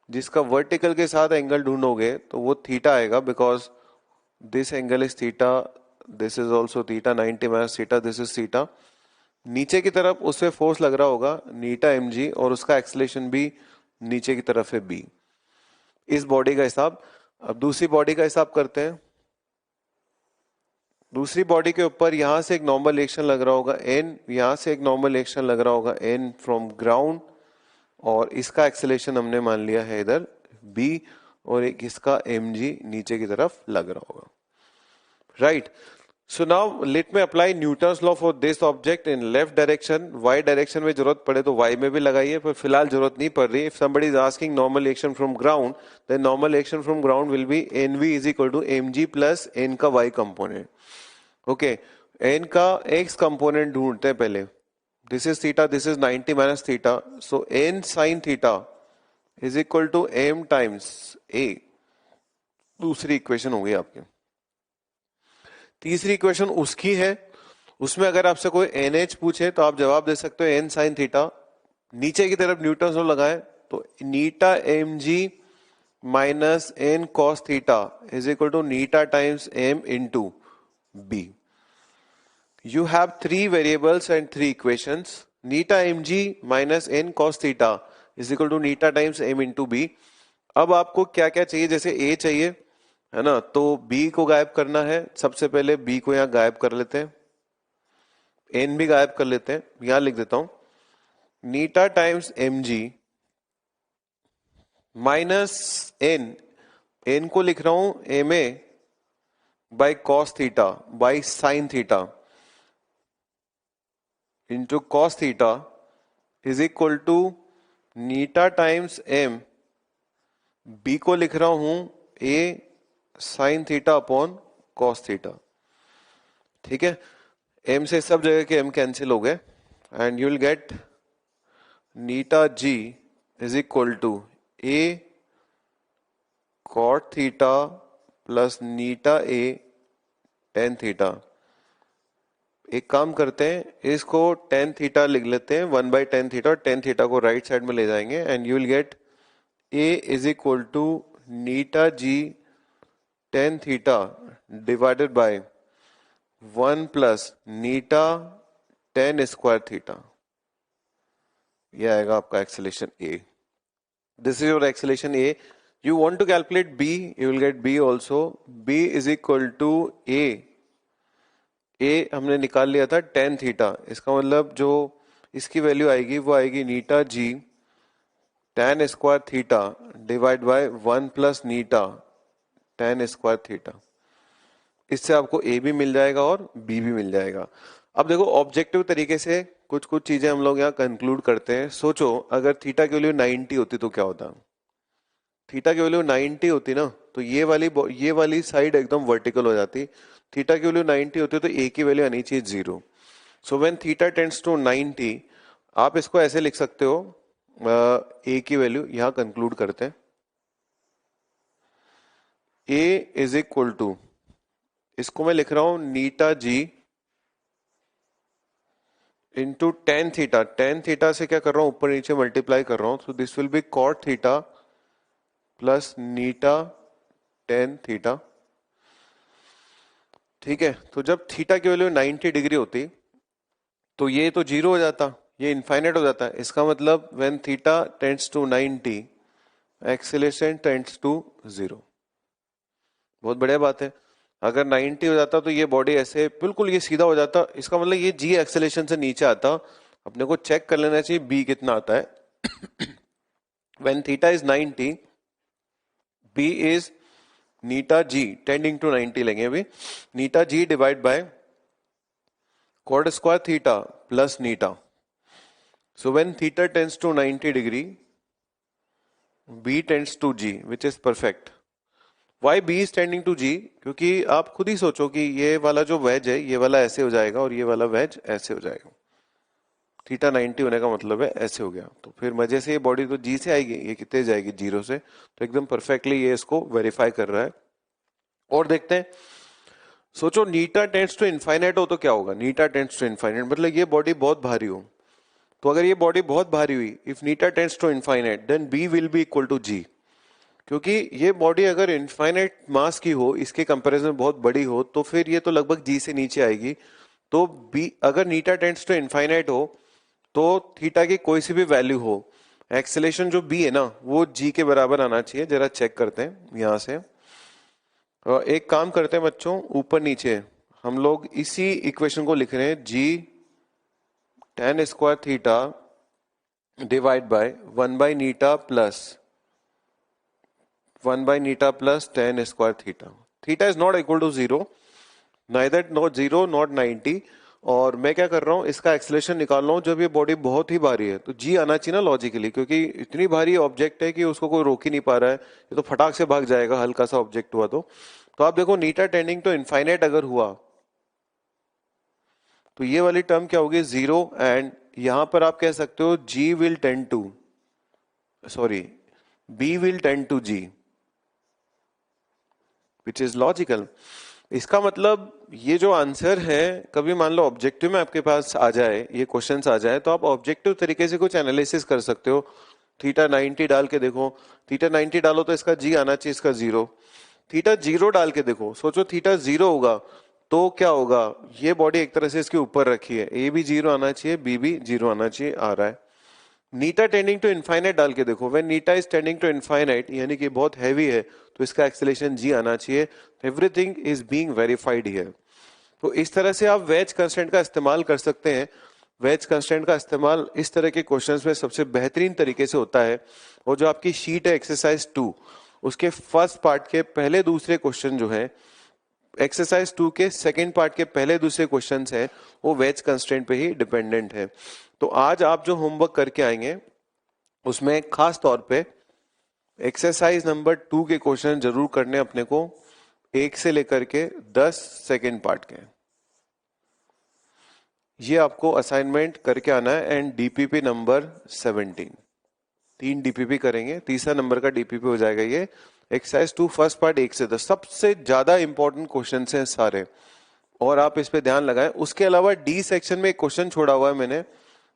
जिसका वर्टिकल के साथ एंगल ढूंढोगे तो वो थीटा आएगा, because this angle is theta, this is also theta, 90 minus theta, this is theta. नीचे की तरफ उस पे फोर्स लग रहा होगा नीटा mg और उसका एक्सेलेरेशन भी नीचे की तरफ है बी। इस बॉडी का हिसाब। अब दूसरी बॉडी का हिसाब करते हैं। दूसरी बॉडी के ऊपर यहां से एक नॉर्मल एक्शन लग रहा होगा एन, यहां से एक नॉर्मल एक्शन लग रहा होगा एन फ्रॉम ग्राउंड, और इसका एक्सेलेरेशन हमने मान लिया है इधर बी, और एक इसका एम जी नीचे की तरफ लग रहा होगा, right. So now let me apply Newton's law for this object in left direction. Y direction में जरूरत पड़े तो वाई में भी लगाइए, पर फिलहाल जरूरत नहीं पड़ रही। If somebody is asking normal action from ground, then normal action from ground will be N V is equal to M G plus N का वाई कंपोनेंट। ओके, एन का एक्स कंपोनेंट ढूंढते हैं पहले। This is theta, this is 90 minus theta, so N sine theta is equal to M times A. दूसरी equation होगी आपकी। तीसरी equation उसकी है, उसमें अगर आपसे कोई एन एच पूछे तो आप जवाब दे सकते हो एन साइन थीटा, नीचे की तरफ न्यूटन लॉ लगाए तो नीटा M G minus N cos theta is equal to नीटा times M into B. You have three variables and three equations. Neta mg minus n cos theta is equal to neta times m into b. अब आपको क्या क्या चाहिए, जैसे a चाहिए है ना, तो b को गायब करना है। सबसे पहले b को यहाँ गायब कर लेते हैं, n भी गायब कर लेते हैं। यहां लिख देता हूं नीटा टाइम्स mg माइनस n को लिख रहा हूं ma by cos theta by sin theta into cos theta is equal to neta times m, b को लिख रहा हूं a sin theta upon cos theta। ठीक है, m से सब जगह के m कैंसिल हो गए and you will gate neta g is equal to a cot theta plus Neeta A tan theta. एक काम करते हैं, इसको टेन थीटा लिख लेते हैं, 1/10 थीटा, और टेन थीटा को राइट साइड में ले जाएंगे and you will get A is equal to eta G tan theta divided by 1 plus eta tan square theta. यह आएगा आपका acceleration A. This is your acceleration A. You want to calculate B, you will get B also. B is equal to A. A हमने निकाल लिया था tan theta, इसका मतलब जो इसकी वैल्यू आएगी वो आएगी नीटा जी tan square theta divide bye 1 plus नीटा tan स्क्वायर थीटा। इससे आपको A भी मिल जाएगा और B भी मिल जाएगा। अब देखो ऑब्जेक्टिव तरीके से कुछ कुछ चीजें हम लोग यहाँ कंक्लूड करते हैं। सोचो अगर थीटा की वैल्यू 90 होती तो क्या होता। थीटा की वैल्यू 90 होती ना तो ये वाली साइड एकदम वर्टिकल हो जाती। थीटा की वैल्यू 90 होती तो ए की वैल्यू आनी चाहिए 0। So when theta tends to 90, आप इसको ऐसे लिख सकते हो, ए की वैल्यू यहां कंक्लूड करते हैं, ए इज इक्वल टू, इसको मैं लिख रहा हूं नीटा G into tan theta. Tan theta से क्या कर रहा हूं, ऊपर नीचे मल्टीप्लाई कर रहा हूं, so this will be cot theta plus eta tan theta. ठीक है, तो जब थीटा की वैल्यू 90 डिग्री होती तो ये तो 0 हो जाता, ये इनफाइनाइट हो जाता है। इसका मतलब when theta tends to 90 acceleration tends to 0। बहुत बढ़िया बात है। अगर 90 हो जाता तो ये बॉडी ऐसे बिल्कुल ये सीधा हो जाता, इसका मतलब ये जी एक्सेलरेशन से नीचे आता। अपने को चेक कर लेना चाहिए बी कितना आता है। When theta is 90, B is neta g tending to 90 लेंगे अभी, neta g divide by cot square theta plus neta. So when theta tends to 90 degree, B tends to G, which is perfect. Why B is tending to G? क्योंकि आप खुद ही सोचो कि ये वाला जो वेज है ये वाला ऐसे हो जाएगा और ये वाला वेज ऐसे हो जाएगा। थीटा 90 होने का मतलब है ऐसे हो गया, तो फिर मजे से ये बॉडी तो जी से आएगी, ये कितने जाएगी 0 से, तो एकदम परफेक्टली ये इसको वेरीफाई कर रहा है। और देखते हैं, सोचो नीटा टेंड्स टू इनफाइनाइट हो तो क्या होगा। नीटा टेंड्स टू इनफाइनाइट मतलब ये बॉडी बहुत भारी हो, तो अगर ये बॉडी बहुत भारी हुई, इफ नीटा tends to infinite then B will be equal to G. क्योंकि ये बॉडी अगर इनफाइनाइट मास की हो, इसके कंपैरिजन में बहुत बड़ी हो, तो फिर ये तो लगभग जी से नीचे आएगी। तो बी अगर नीटा टेंड्स टू इनफाइनाइट हो तो थीटा की कोई सी भी वैल्यू हो एक्सेलेरेशन जो b है ना वो g के बराबर आना चाहिए। जरा चेक करते हैं यहां से। और एक काम करते हैं बच्चों, ऊपर नीचे हम लोग इसी इक्वेशन को लिख रहे हैं, g tan square theta divide by 1/नीटा plus tan square theta. Theta is not equal to 0, neither not 0 not 90। और मैं क्या कर रहा हूँ, इसका एक्सेलेरेशन निकाल रहा हूँ जब ये बॉडी बहुत ही भारी है, तो जी आना चाहिए ना लॉजिकली, क्योंकि इतनी भारी ऑब्जेक्ट है कि उसको कोई रोक ही नहीं पा रहा है, ये तो फटाक से भाग जाएगा हल्का सा ऑब्जेक्ट हुआ तो आप देखो नीटा टेंडिंग टू इनफाइनाइट अगर हुआ तो ये वाली टर्म क्या होगी, 0। एंड यहां पर आप कह सकते हो G will tend to, sorry B will tend to G, which is logical. इसका मतलब ये जो आंसर है, कभी मान लो ऑब्जेक्टिव में आपके पास आ जाए, ये क्वेश्चंस आ जाए, तो आप ऑब्जेक्टिव तरीके से कुछ एनालिसिस कर सकते हो। थीटा 90 डाल के देखो, थीटा 90 डालो तो इसका जी आना चाहिए, इसका 0। थीटा 0 डाल के देखो, सोचो थीटा 0 होगा तो क्या होगा, ये बॉडी एक तरह से इसके ऊपर रखी है, ए भी 0 आना चाहिए, बी भी 0 आना चाहिए, आ रहा है। नीटा टेंडिंग टू इनफाइनाइट डाल के देखो, when eta is tending to infinite यानी कि बहुत हैवी है, तो इसका एक्सेलेरेशन जी आना चाहिए। Everything is being verified here. तो इस तरह से आप वेज कंस्ट्रेंट का इस्तेमाल कर सकते हैं। वेज कंस्ट्रेंट का इस्तेमाल इस तरह के क्वेश्चंस में सबसे बेहतरीन तरीके से होता है। और जो आपकी शीट है एक्सरसाइज 2, उसके फर्स्ट पार्ट के पहले दूसरे क्वेश्चन जो है, एक्सरसाइज 2 के सेकेंड पार्ट के पहले दूसरे क्वेश्चन है, वो वेज कंस्ट्रेंट पे ही डिपेंडेंट है। तो आज आप जो होमवर्क करके आएंगे उसमें खास तौर पे एक्सरसाइज नंबर 2 के क्वेश्चन जरूर करने अपने को, 1 से लेकर के 10 सेकेंड पार्ट के, ये आपको असाइनमेंट करके आना है। एंड डीपीपी नंबर 17, 3 डीपीपी करेंगे, तीसरा नंबर का डीपीपी हो जाएगा ये। एक्सरसाइज 2 फर्स्ट पार्ट 1 से 10 सबसे ज्यादा इंपॉर्टेंट क्वेश्चन हैं सारे, और आप इस पे ध्यान लगाएं। उसके अलावा डी सेक्शन में एक क्वेश्चन छोड़ा हुआ है मैंने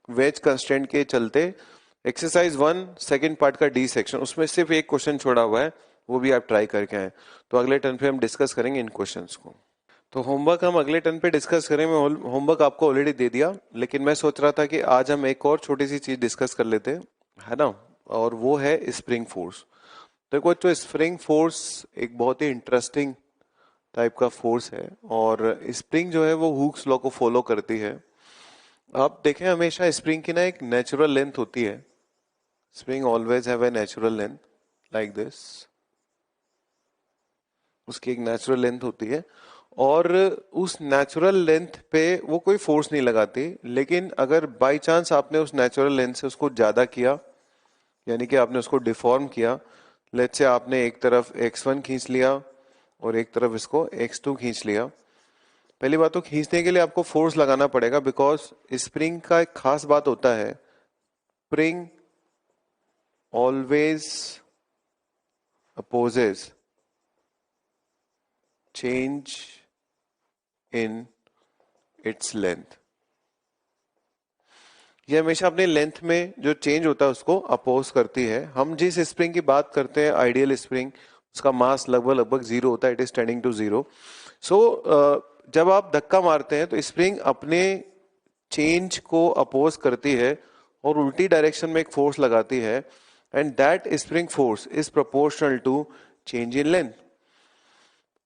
वेज कंस्ट्रेंट के चलते, एक्सरसाइज 1 सेकंड पार्ट का डी सेक्शन, उसमें सिर्फ एक क्वेश्चन छोड़ा हुआ है, वो भी आप ट्राई करके आए। तो अगले टर्न पे हम डिस्कस करेंगे इन क्वेश्चंस को। तो होमवर्क हम अगले टर्न पे डिस्कस करेंगे। मैं होमवर्क आपको ऑलरेडी दे दिया, लेकिन मैं सोच रहा था कि आज हम एक और छोटी सी चीज डिस्कस कर लेते हैं, है ना, और वो है स्प्रिंग फोर्स। देखो तो स्प्रिंग फोर्स एक बहुत ही इंटरेस्टिंग टाइप का फोर्स है, और स्प्रिंग जो है वो हुक्स लॉ को फॉलो करती है। आप देखें हमेशा स्प्रिंग की ना एक नेचुरल लेंथ होती है, spring always have a natural length like this, उसकी एक नेचुरल लेंथ होती है, और उस नेचुरल लेंथ पे वो कोई फोर्स नहीं लगाती। लेकिन अगर बाय चांस आपने उस नेचुरल लेंथ से उसको ज्यादा किया, यानी कि आपने उसको डिफॉर्म किया, लेट्स से आपने एक तरफ x1 खींच लिया और एक तरफ इसको x2 खींच लिया, पहली बात तो खींचने के लिए आपको फोर्स लगाना पड़ेगा, बिकॉज स्प्रिंग का एक खास बात होता है, spring always opposes change in its length. ये हमेशा अपने लेंथ में जो चेंज होता है उसको अपोज करती है। हम जिस स्प्रिंग की बात करते हैं आइडियल स्प्रिंग, उसका मास लगभग 0 होता है, इट इज टेंडिंग टू 0। सो जब आप धक्का मारते हैं तो स्प्रिंग अपने चेंज को अपोज करती है और उल्टी डायरेक्शन में एक फोर्स लगाती है, and that spring force is proportional to change in length.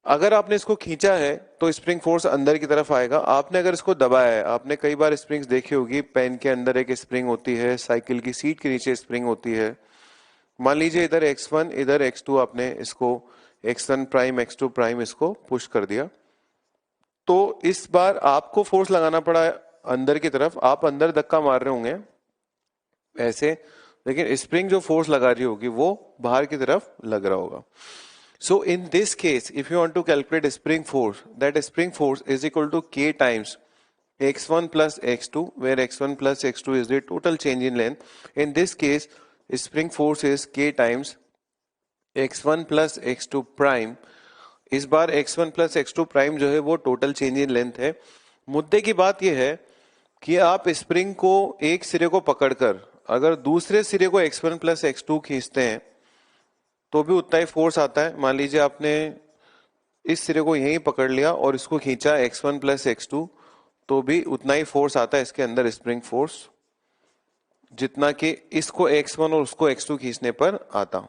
अगर आपने इसको खींचा है तो स्प्रिंग फोर्स अंदर की तरफ आएगा, आपने अगर इसको दबाया है, आपने कई बार स्प्रिंग्स देखी होगी, पेन के अंदर एक स्प्रिंग होती है, साइकिल की सीट के नीचे स्प्रिंग होती है। मान लीजिए इधर x1 इधर x2, आपने इसको x1 प्राइम x2 प्राइम इसको पुश कर दिया, तो इस बार आपको फोर्स लगाना पड़ा अंदर की तरफ, आप अंदर धक्का मार रहे होंगे ऐसे, लेकिन स्प्रिंग जो फोर्स लगा रही होगी वो बाहर की तरफ लग रहा होगा। So in this case, if you want to calculate spring force, that spring force is equal to K times x1 plus x2, where x1 plus x2 is the total change in length. In this case, spring force is K times x1 plus x2 prime. इस बार x1 plus x2 prime जो है वो total change in length है। मुद्दे की बात यह है कि आप स्प्रिंग को एक सिरे को पकड़कर अगर दूसरे सिरे को x1 plus x2 खींचते हैं तो भी उतना ही फोर्स आता है। मान लीजिए आपने इस सिरे को यहीं पकड़ लिया और इसको खींचा x1 plus x2, तो भी उतना ही फोर्स आता है इसके अंदर, स्प्रिंग फोर्स। जितना कि इसको x1 और उसको x2 खींचने पर आता.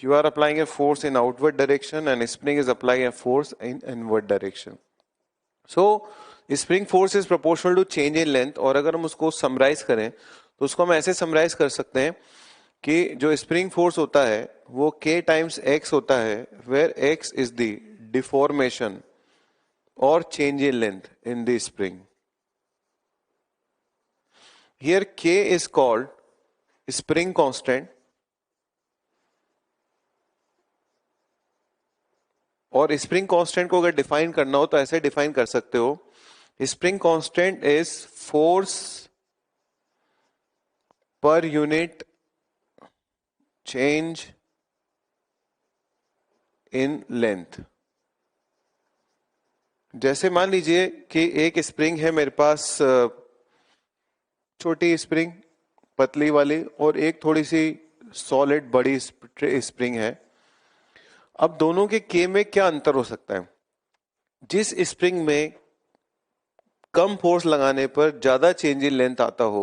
You are applying a force in outward direction and spring is applying a force in inward direction. So spring force is proportional to change in length. और अगर हम उसको समराइज करें तो उसको हम ऐसे समराइज कर सकते हैं कि जो स्प्रिंग फोर्स होता है वो k टाइम्स x होता है, where x is the deformation or change in length in the spring. Here k is called spring constant, और स्प्रिंग कांस्टेंट को अगर डिफाइन करना हो तो ऐसे डिफाइन कर सकते हो, spring constant is force per unit change in length. जैसे मान लीजिए कि एक स्प्रिंग है मेरे पास, छोटी स्प्रिंग पतली वाली, और एक थोड़ी सी सॉलिड बड़ी स्प्रिंग है. अब दोनों के के में क्या अंतर हो सकता है? जिस स्प्रिंग में कम फोर्स लगाने पर ज्यादा चेंज इन लेंथ आता हो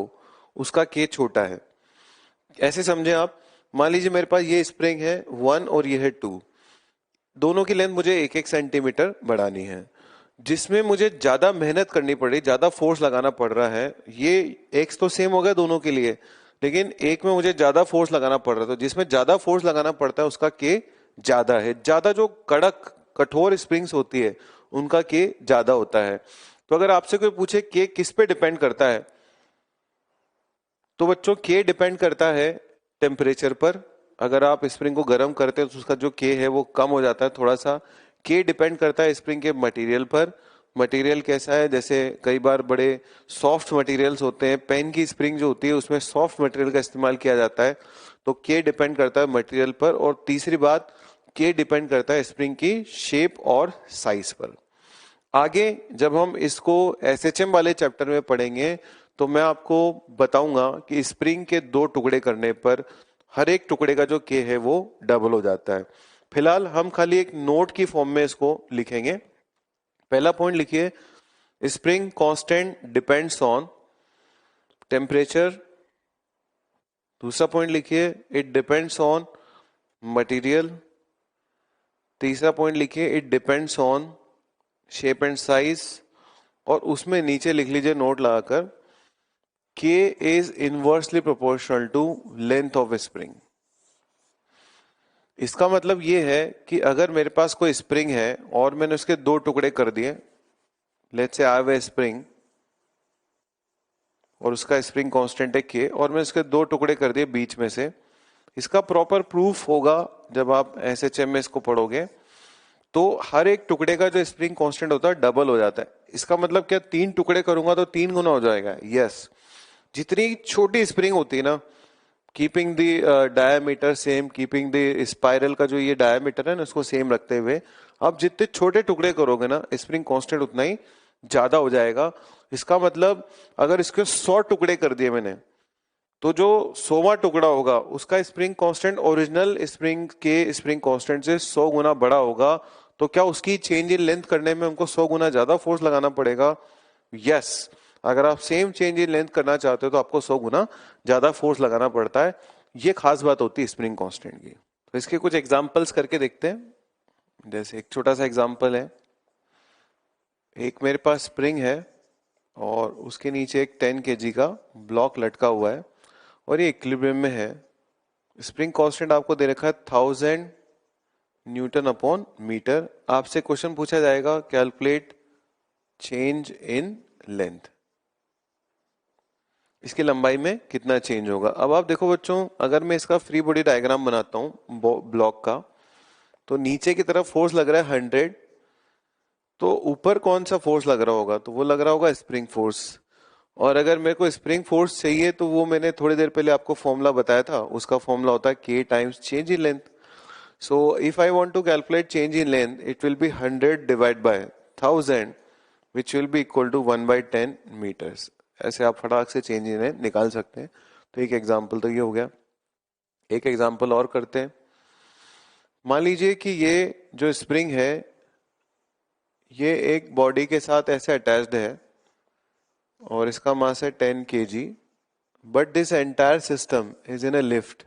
उसका के छोटा है. ऐसे समझे आप, मान लीजिए मेरे पास ये स्प्रिंग है 1 और ये है 2, दोनों की लेंथ मुझे 1-1 सेंटीमीटर बढ़ानी है. जिसमें मुझे ज्यादा मेहनत करनी पड़ रही, ज्यादा फोर्स लगाना पड़ रहा है, ये एक्स तो सेम हो गया दोनों के लिए, लेकिन एक में मुझे ज्यादा फोर्स लगाना पड़ रहा है, तो जिसमें ज्यादा फोर्स लगाना पड़ता है उसका के ज्यादा है. ज्यादा जो कड़क कठोर स्प्रिंग्स होती है उनका के ज्यादा होता है. तो अगर आपसे कोई पूछे के किस पे डिपेंड करता है, तो बच्चों के डिपेंड करता है टेम्परेचर पर. अगर आप स्प्रिंग को गर्म करते हैं तो उसका जो के है वो कम हो जाता है थोड़ा सा. के डिपेंड करता है स्प्रिंग के मटेरियल पर, मटेरियल कैसा है. जैसे कई बार बड़े सॉफ्ट मटेरियल्स होते हैं, पेन की स्प्रिंग जो होती है उसमें सॉफ्ट मटेरियल का इस्तेमाल किया जाता है, तो के डिपेंड करता है मटेरियल पर. और तीसरी बात, के डिपेंड करता है स्प्रिंग की शेप और साइज पर. आगे जब हम इसको एसएचएम वाले चैप्टर में पढ़ेंगे तो मैं आपको बताऊंगा कि स्प्रिंग के 2 टुकड़े करने पर हर एक टुकड़े का जो के है वो डबल हो जाता है. फिलहाल हम खाली एक नोट की फॉर्म में इसको लिखेंगे. पहला पॉइंट लिखिए, spring constant depends on temperature. दूसरा पॉइंट लिखिए, इट डिपेंड्स ऑन मटेरियल. तीसरा पॉइंट लिखिए, it depends on shape and size. और उसमें नीचे लिख लीजिए नोट लगाकर, K is inversely proportional to length of spring. इसका मतलब ये है कि अगर मेरे पास कोई स्प्रिंग है और मैंने उसके 2 टुकड़े कर दिए, let's say I have a spring और उसका स्प्रिंग कांस्टेंट है के, और मैं उसके 2 टुकड़े कर दिए बीच में से, इसका प्रॉपर प्रूफ होगा जब आप एसएचएम में इसको पढ़ोगे, तो हर एक टुकड़े का जो स्प्रिंग कांस्टेंट होता है डबल हो जाता है. इसका मतलब क्या, 3 टुकड़े करूंगा तो 3 गुना हो जाएगा. यस. जितनी छोटी स्प्रिंग होती है ना, keeping the diameter same, keeping the spiral का जो ये डायमीटर है ना उसको सेम रखते हुए, आप जितने छोटे टुकड़े करोगे ना स्प्रिंग कांस्टेंट उतना ही ज्यादा हो जाएगा. इसका मतलब अगर इसके 100 टुकड़े कर दिए मैंने, तो जो 100वां टुकड़ा होगा उसका स्प्रिंग कांस्टेंट ओरिजिनल स्प्रिंग के स्प्रिंग कांस्टेंट से 100 गुना बड़ा होगा. तो क्या उसकी चेंज इन लेंथ करने में हमको 100 गुना ज्यादा फोर्स लगाना पड़ेगा? यस. अगर आप सेम चेंज इन लेंथ करना चाहते हो तो आपको 100 गुना ज्यादा फोर्स लगाना पड़ता है. ये खास बात होती है स्प्रिंग कांस्टेंट की. तो इसके कुछ एग्जांपल्स करके देखते हैं. जैसे एक छोटा सा एग्जांपल है, एक मेरे पास स्प्रिंग है और उसके नीचे एक 10 kg का ब्लॉक लटका हुआ है और ये इक्विलिब्रियम में है. स्प्रिंग कांस्टेंट आपको दे रखा है 1000 न्यूटन अपॉन मीटर. आपसे क्वेश्चन पूछा जाएगा, कैलकुलेट चेंज इन लेंथ. इसकी लंबाई में कितना चेंज होगा. अब आप देखो बच्चों, अगर मैं इसका फ्री बॉडी डायग्राम बनाता हूं ब्लॉक का, तो नीचे की तरफ फोर्स लग रहा है 100, तो ऊपर कौन सा फोर्स लग रहा होगा, तो वो लग रहा होगा स्प्रिंग फोर्स. और अगर मेरे को स्प्रिंग फोर्स चाहिए तो वो मैंने थोड़ी देर पहले आपको फॉर्मूला बताया था, उसका फॉर्मूला होता है K times change in length. So if I want to calculate change in length, it will be 100 divide by 1000 which will be equal to 1/10 metres. ऐसे आप फटाक से चेंज इन लेंथ निकाल सकते हैं. तो एक एग्जांपल तो ये हो गया. एक एग्जांपल और करते हैं. मान लीजिए कि ये जो स्प्रिंग है ये एक बॉडी के साथ ऐसे अटैच्ड है और इसका मास है 10 kg, but this entire system is in a lift,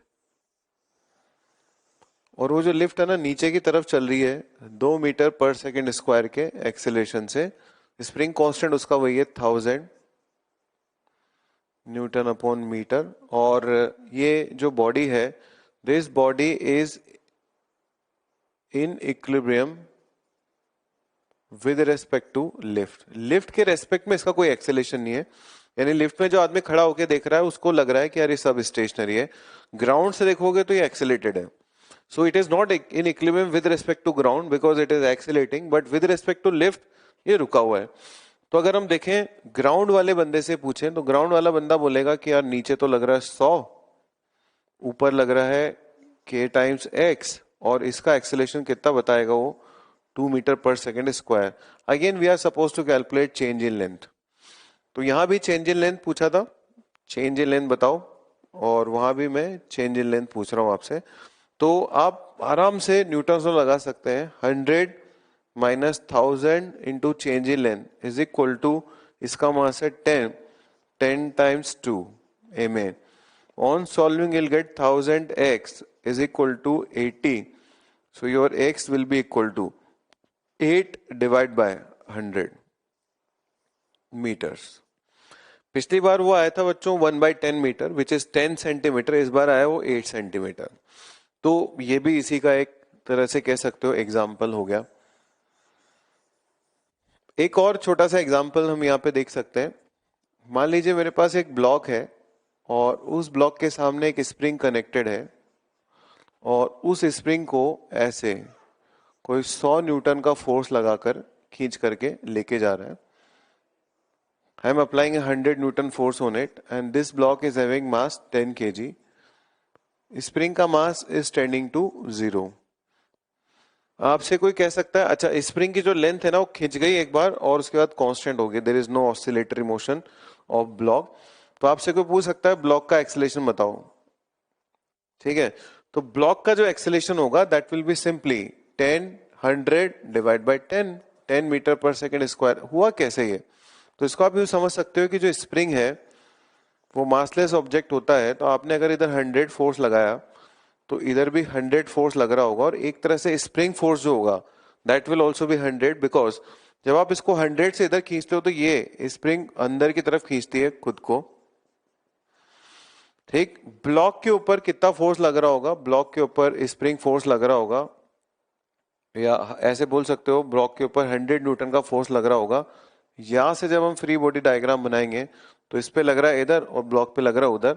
और वो जो लिफ्ट है ना नीचे की तरफ चल रही है 2 मीटर पर सेकेंड स्क्वायर के एक्सेलेरेशन से। स्प्रिंग कांस्टेंट उसका वही है 1000 न्यूटन अपॉन मीटर। और ये जो बॉडी है, this body is in equilibrium with respect to lift. Lift के रेस्पेक्ट में इसका कोई एक्सेलेरेशन नहीं है, यानी लिफ्ट में जो आदमी खड़ा होकर देख रहा है उसको लग रहा है कि यार ये सब स्टेशनरी है, ग्राउंड से देखोगे तो ये एक्सेलेटेड है। So it is not in equilibrium with respect to ground because it is accelerating, but with respect to lift ये रुका हुआ है। तो अगर हम देखें ग्राउंड वाले बंदे से पूछें तो ग्राउंड वाला बंदा बोलेगा कि यार नीचे तो लग रहा है 100, ऊपर लग रहा है k टाइम्स x, और इसका एक्सेलेरेशन कितना बताएगा वो 2 metre per second square. Again we are suppose to calculate change in length. तो यहां भी चेंज इन लेंथ पूछा था, चेंज इन लेंथ बताओ, और वहां भी मैं चेंज इन लेंथ पूछ रहा हूं आपसे। तो आप आराम से न्यूटन में लगा सकते हैं 100 minus 1000 into change in length is equal to, इसका मास है 10 times 2 ma। On solving you'll get 1000x is equal to 80, so your x will be equal to 8 divided by 100 meters। पिछली बार वो आया था बच्चों 1/10 मीटर विच इज 10 सेंटीमीटर, इस बार आया वो 8 सेंटीमीटर। तो ये भी इसी का एक तरह से कह सकते हो एग्जाम्पल हो गया। एक और छोटा सा एग्जाम्पल हम यहाँ पे देख सकते हैं। मान लीजिए मेरे पास एक ब्लॉक है और उस ब्लॉक के सामने एक स्प्रिंग कनेक्टेड है, और उस स्प्रिंग को ऐसे कोई 100 न्यूटन का फोर्स लगाकर खींच करके लेके जा रहा है। I am applying a 100 Newton force on it and this block is having mass 10 kg. Spring का मास is tending to 0। आपसे कोई कह सकता है अच्छा स्प्रिंग की जो लेंथ है ना वो खिंच गई एक बार और उसके बाद कांस्टेंट हो गई, there is no oscillatory motion of block. तो आपसे कोई पूछ सकता है ब्लॉक का एक्सेलेरेशन बताओ, ठीक है। तो ब्लॉक का जो एक्सेलेरेशन होगा that will be simply 10 100 divide by 10 metre per second square. हुआ कैसे ये? तो इसको आप यूं समझ सकते हो कि जो स्प्रिंग है वो मासलेस ऑब्जेक्ट होता है, तो आपने अगर इधर 100 फोर्स लगाया तो इधर भी 100 फोर्स लग रहा होगा, और एक तरह से स्प्रिंग फोर्स जो होगा that will also be 100 because जब आप इसको 100 से इधर खींचते हो तो ये स्प्रिंग अंदर की तरफ खींचती है खुद को, ठीक। ब्लॉक के ऊपर कितना फोर्स लग रहा होगा? ब्लॉक के ऊपर स्प्रिंग फोर्स लग रहा होगा, या ऐसे बोल सकते हो ब्लॉक के ऊपर 100 न्यूटन का फोर्स लग रहा होगा। यहां से जब हम फ्री बॉडी डायग्राम बनाएंगे तो इस पे लग रहा है इधर और ब्लॉक पे लग रहा है उधर,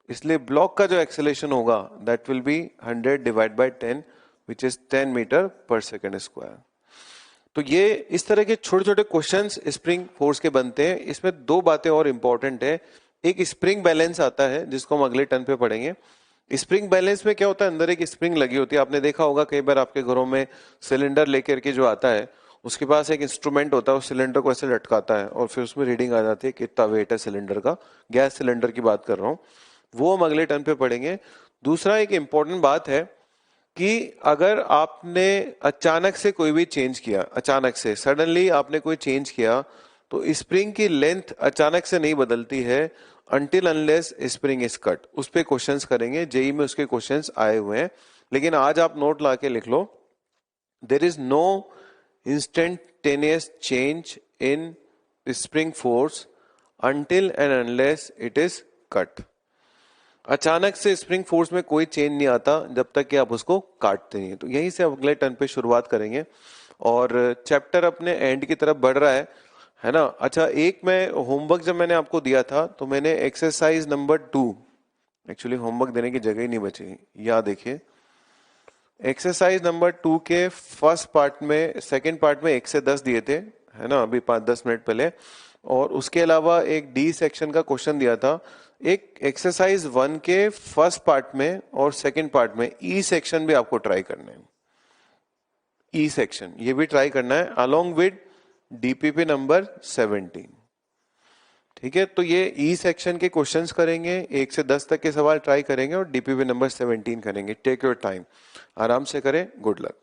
इसलिए ब्लॉक का जो एक्सेलेरेशन होगा that will be 100 divide by 10 which is 10 metre per second square. तो ये इस तरह के छोटे छोटे क्वेश्चंस स्प्रिंग फोर्स के बनते हैं। इसमें दो बातें और इंपॉर्टेंट है, एक स्प्रिंग बैलेंस आता है जिसको हम अगले टर्न पे पढ़ेंगे। स्प्रिंग बैलेंस में क्या होता है, अंदर एक स्प्रिंग लगी होती है, आपने देखा होगा कई बार आपके घरों में सिलेंडर लेकर के जो आता है उसके पास एक इंस्ट्रूमेंट होता है, उस सिलेंडर को ऐसे लटकाता है और फिर उसमें रीडिंग आ जाती है कितना वेट है सिलेंडर का। गैस सिलेंडर की बात कर रहा हूँ, वो हम अगले टर्न पे पढ़ेंगे। दूसरा एक इंपॉर्टेंट बात है कि अगर आपने अचानक से कोई भी चेंज किया, अचानक से सडनली आपने कोई चेंज किया, तो स्प्रिंग की लेंथ अचानक से नहीं बदलती है until unless spring is cut. उस पे क्वेश्चंस करेंगे, जेई में उसके क्वेश्चंस आए हुए हैं, लेकिन आज आप नोट ला के लिख लो, there is no instantaneous change in spring force until and unless it is cut. अचानक से स्प्रिंग फोर्स में कोई चेंज नहीं आता जब तक कि आप उसको काटते नहीं। तो यहीं से अगले टर्न पे शुरुआत करेंगे और चैप्टर अपने एंड की तरफ बढ़ रहा है ना। अच्छा, एक मैं होमवर्क जब मैंने आपको दिया था तो मैंने एक्सरसाइज नंबर 2, एक्चुअली होमवर्क देने की जगह ही नहीं बची, यहाँ देखिए एक्सरसाइज नंबर 2 के फर्स्ट पार्ट में, सेकंड पार्ट में 1 से 10 दिए थे, है ना, अभी 5-10 मिनट पहले, और उसके अलावा एक डी सेक्शन का क्वेश्चन दिया था। एक एक्सरसाइज 1 के फर्स्ट पार्ट में और सेकंड पार्ट में ई सेक्शन भी आपको ट्राई करना है, ई सेक्शन ये भी ट्राई करना है अलोंग विद डीपीपी नंबर 17, ठीक है। तो ये ई सेक्शन के क्वेश्चंस करेंगे, 1 से 10 तक के सवाल ट्राई करेंगे और डीपीपी नंबर 17 करेंगे। टेक योर टाइम, आराम से करें। Good luck.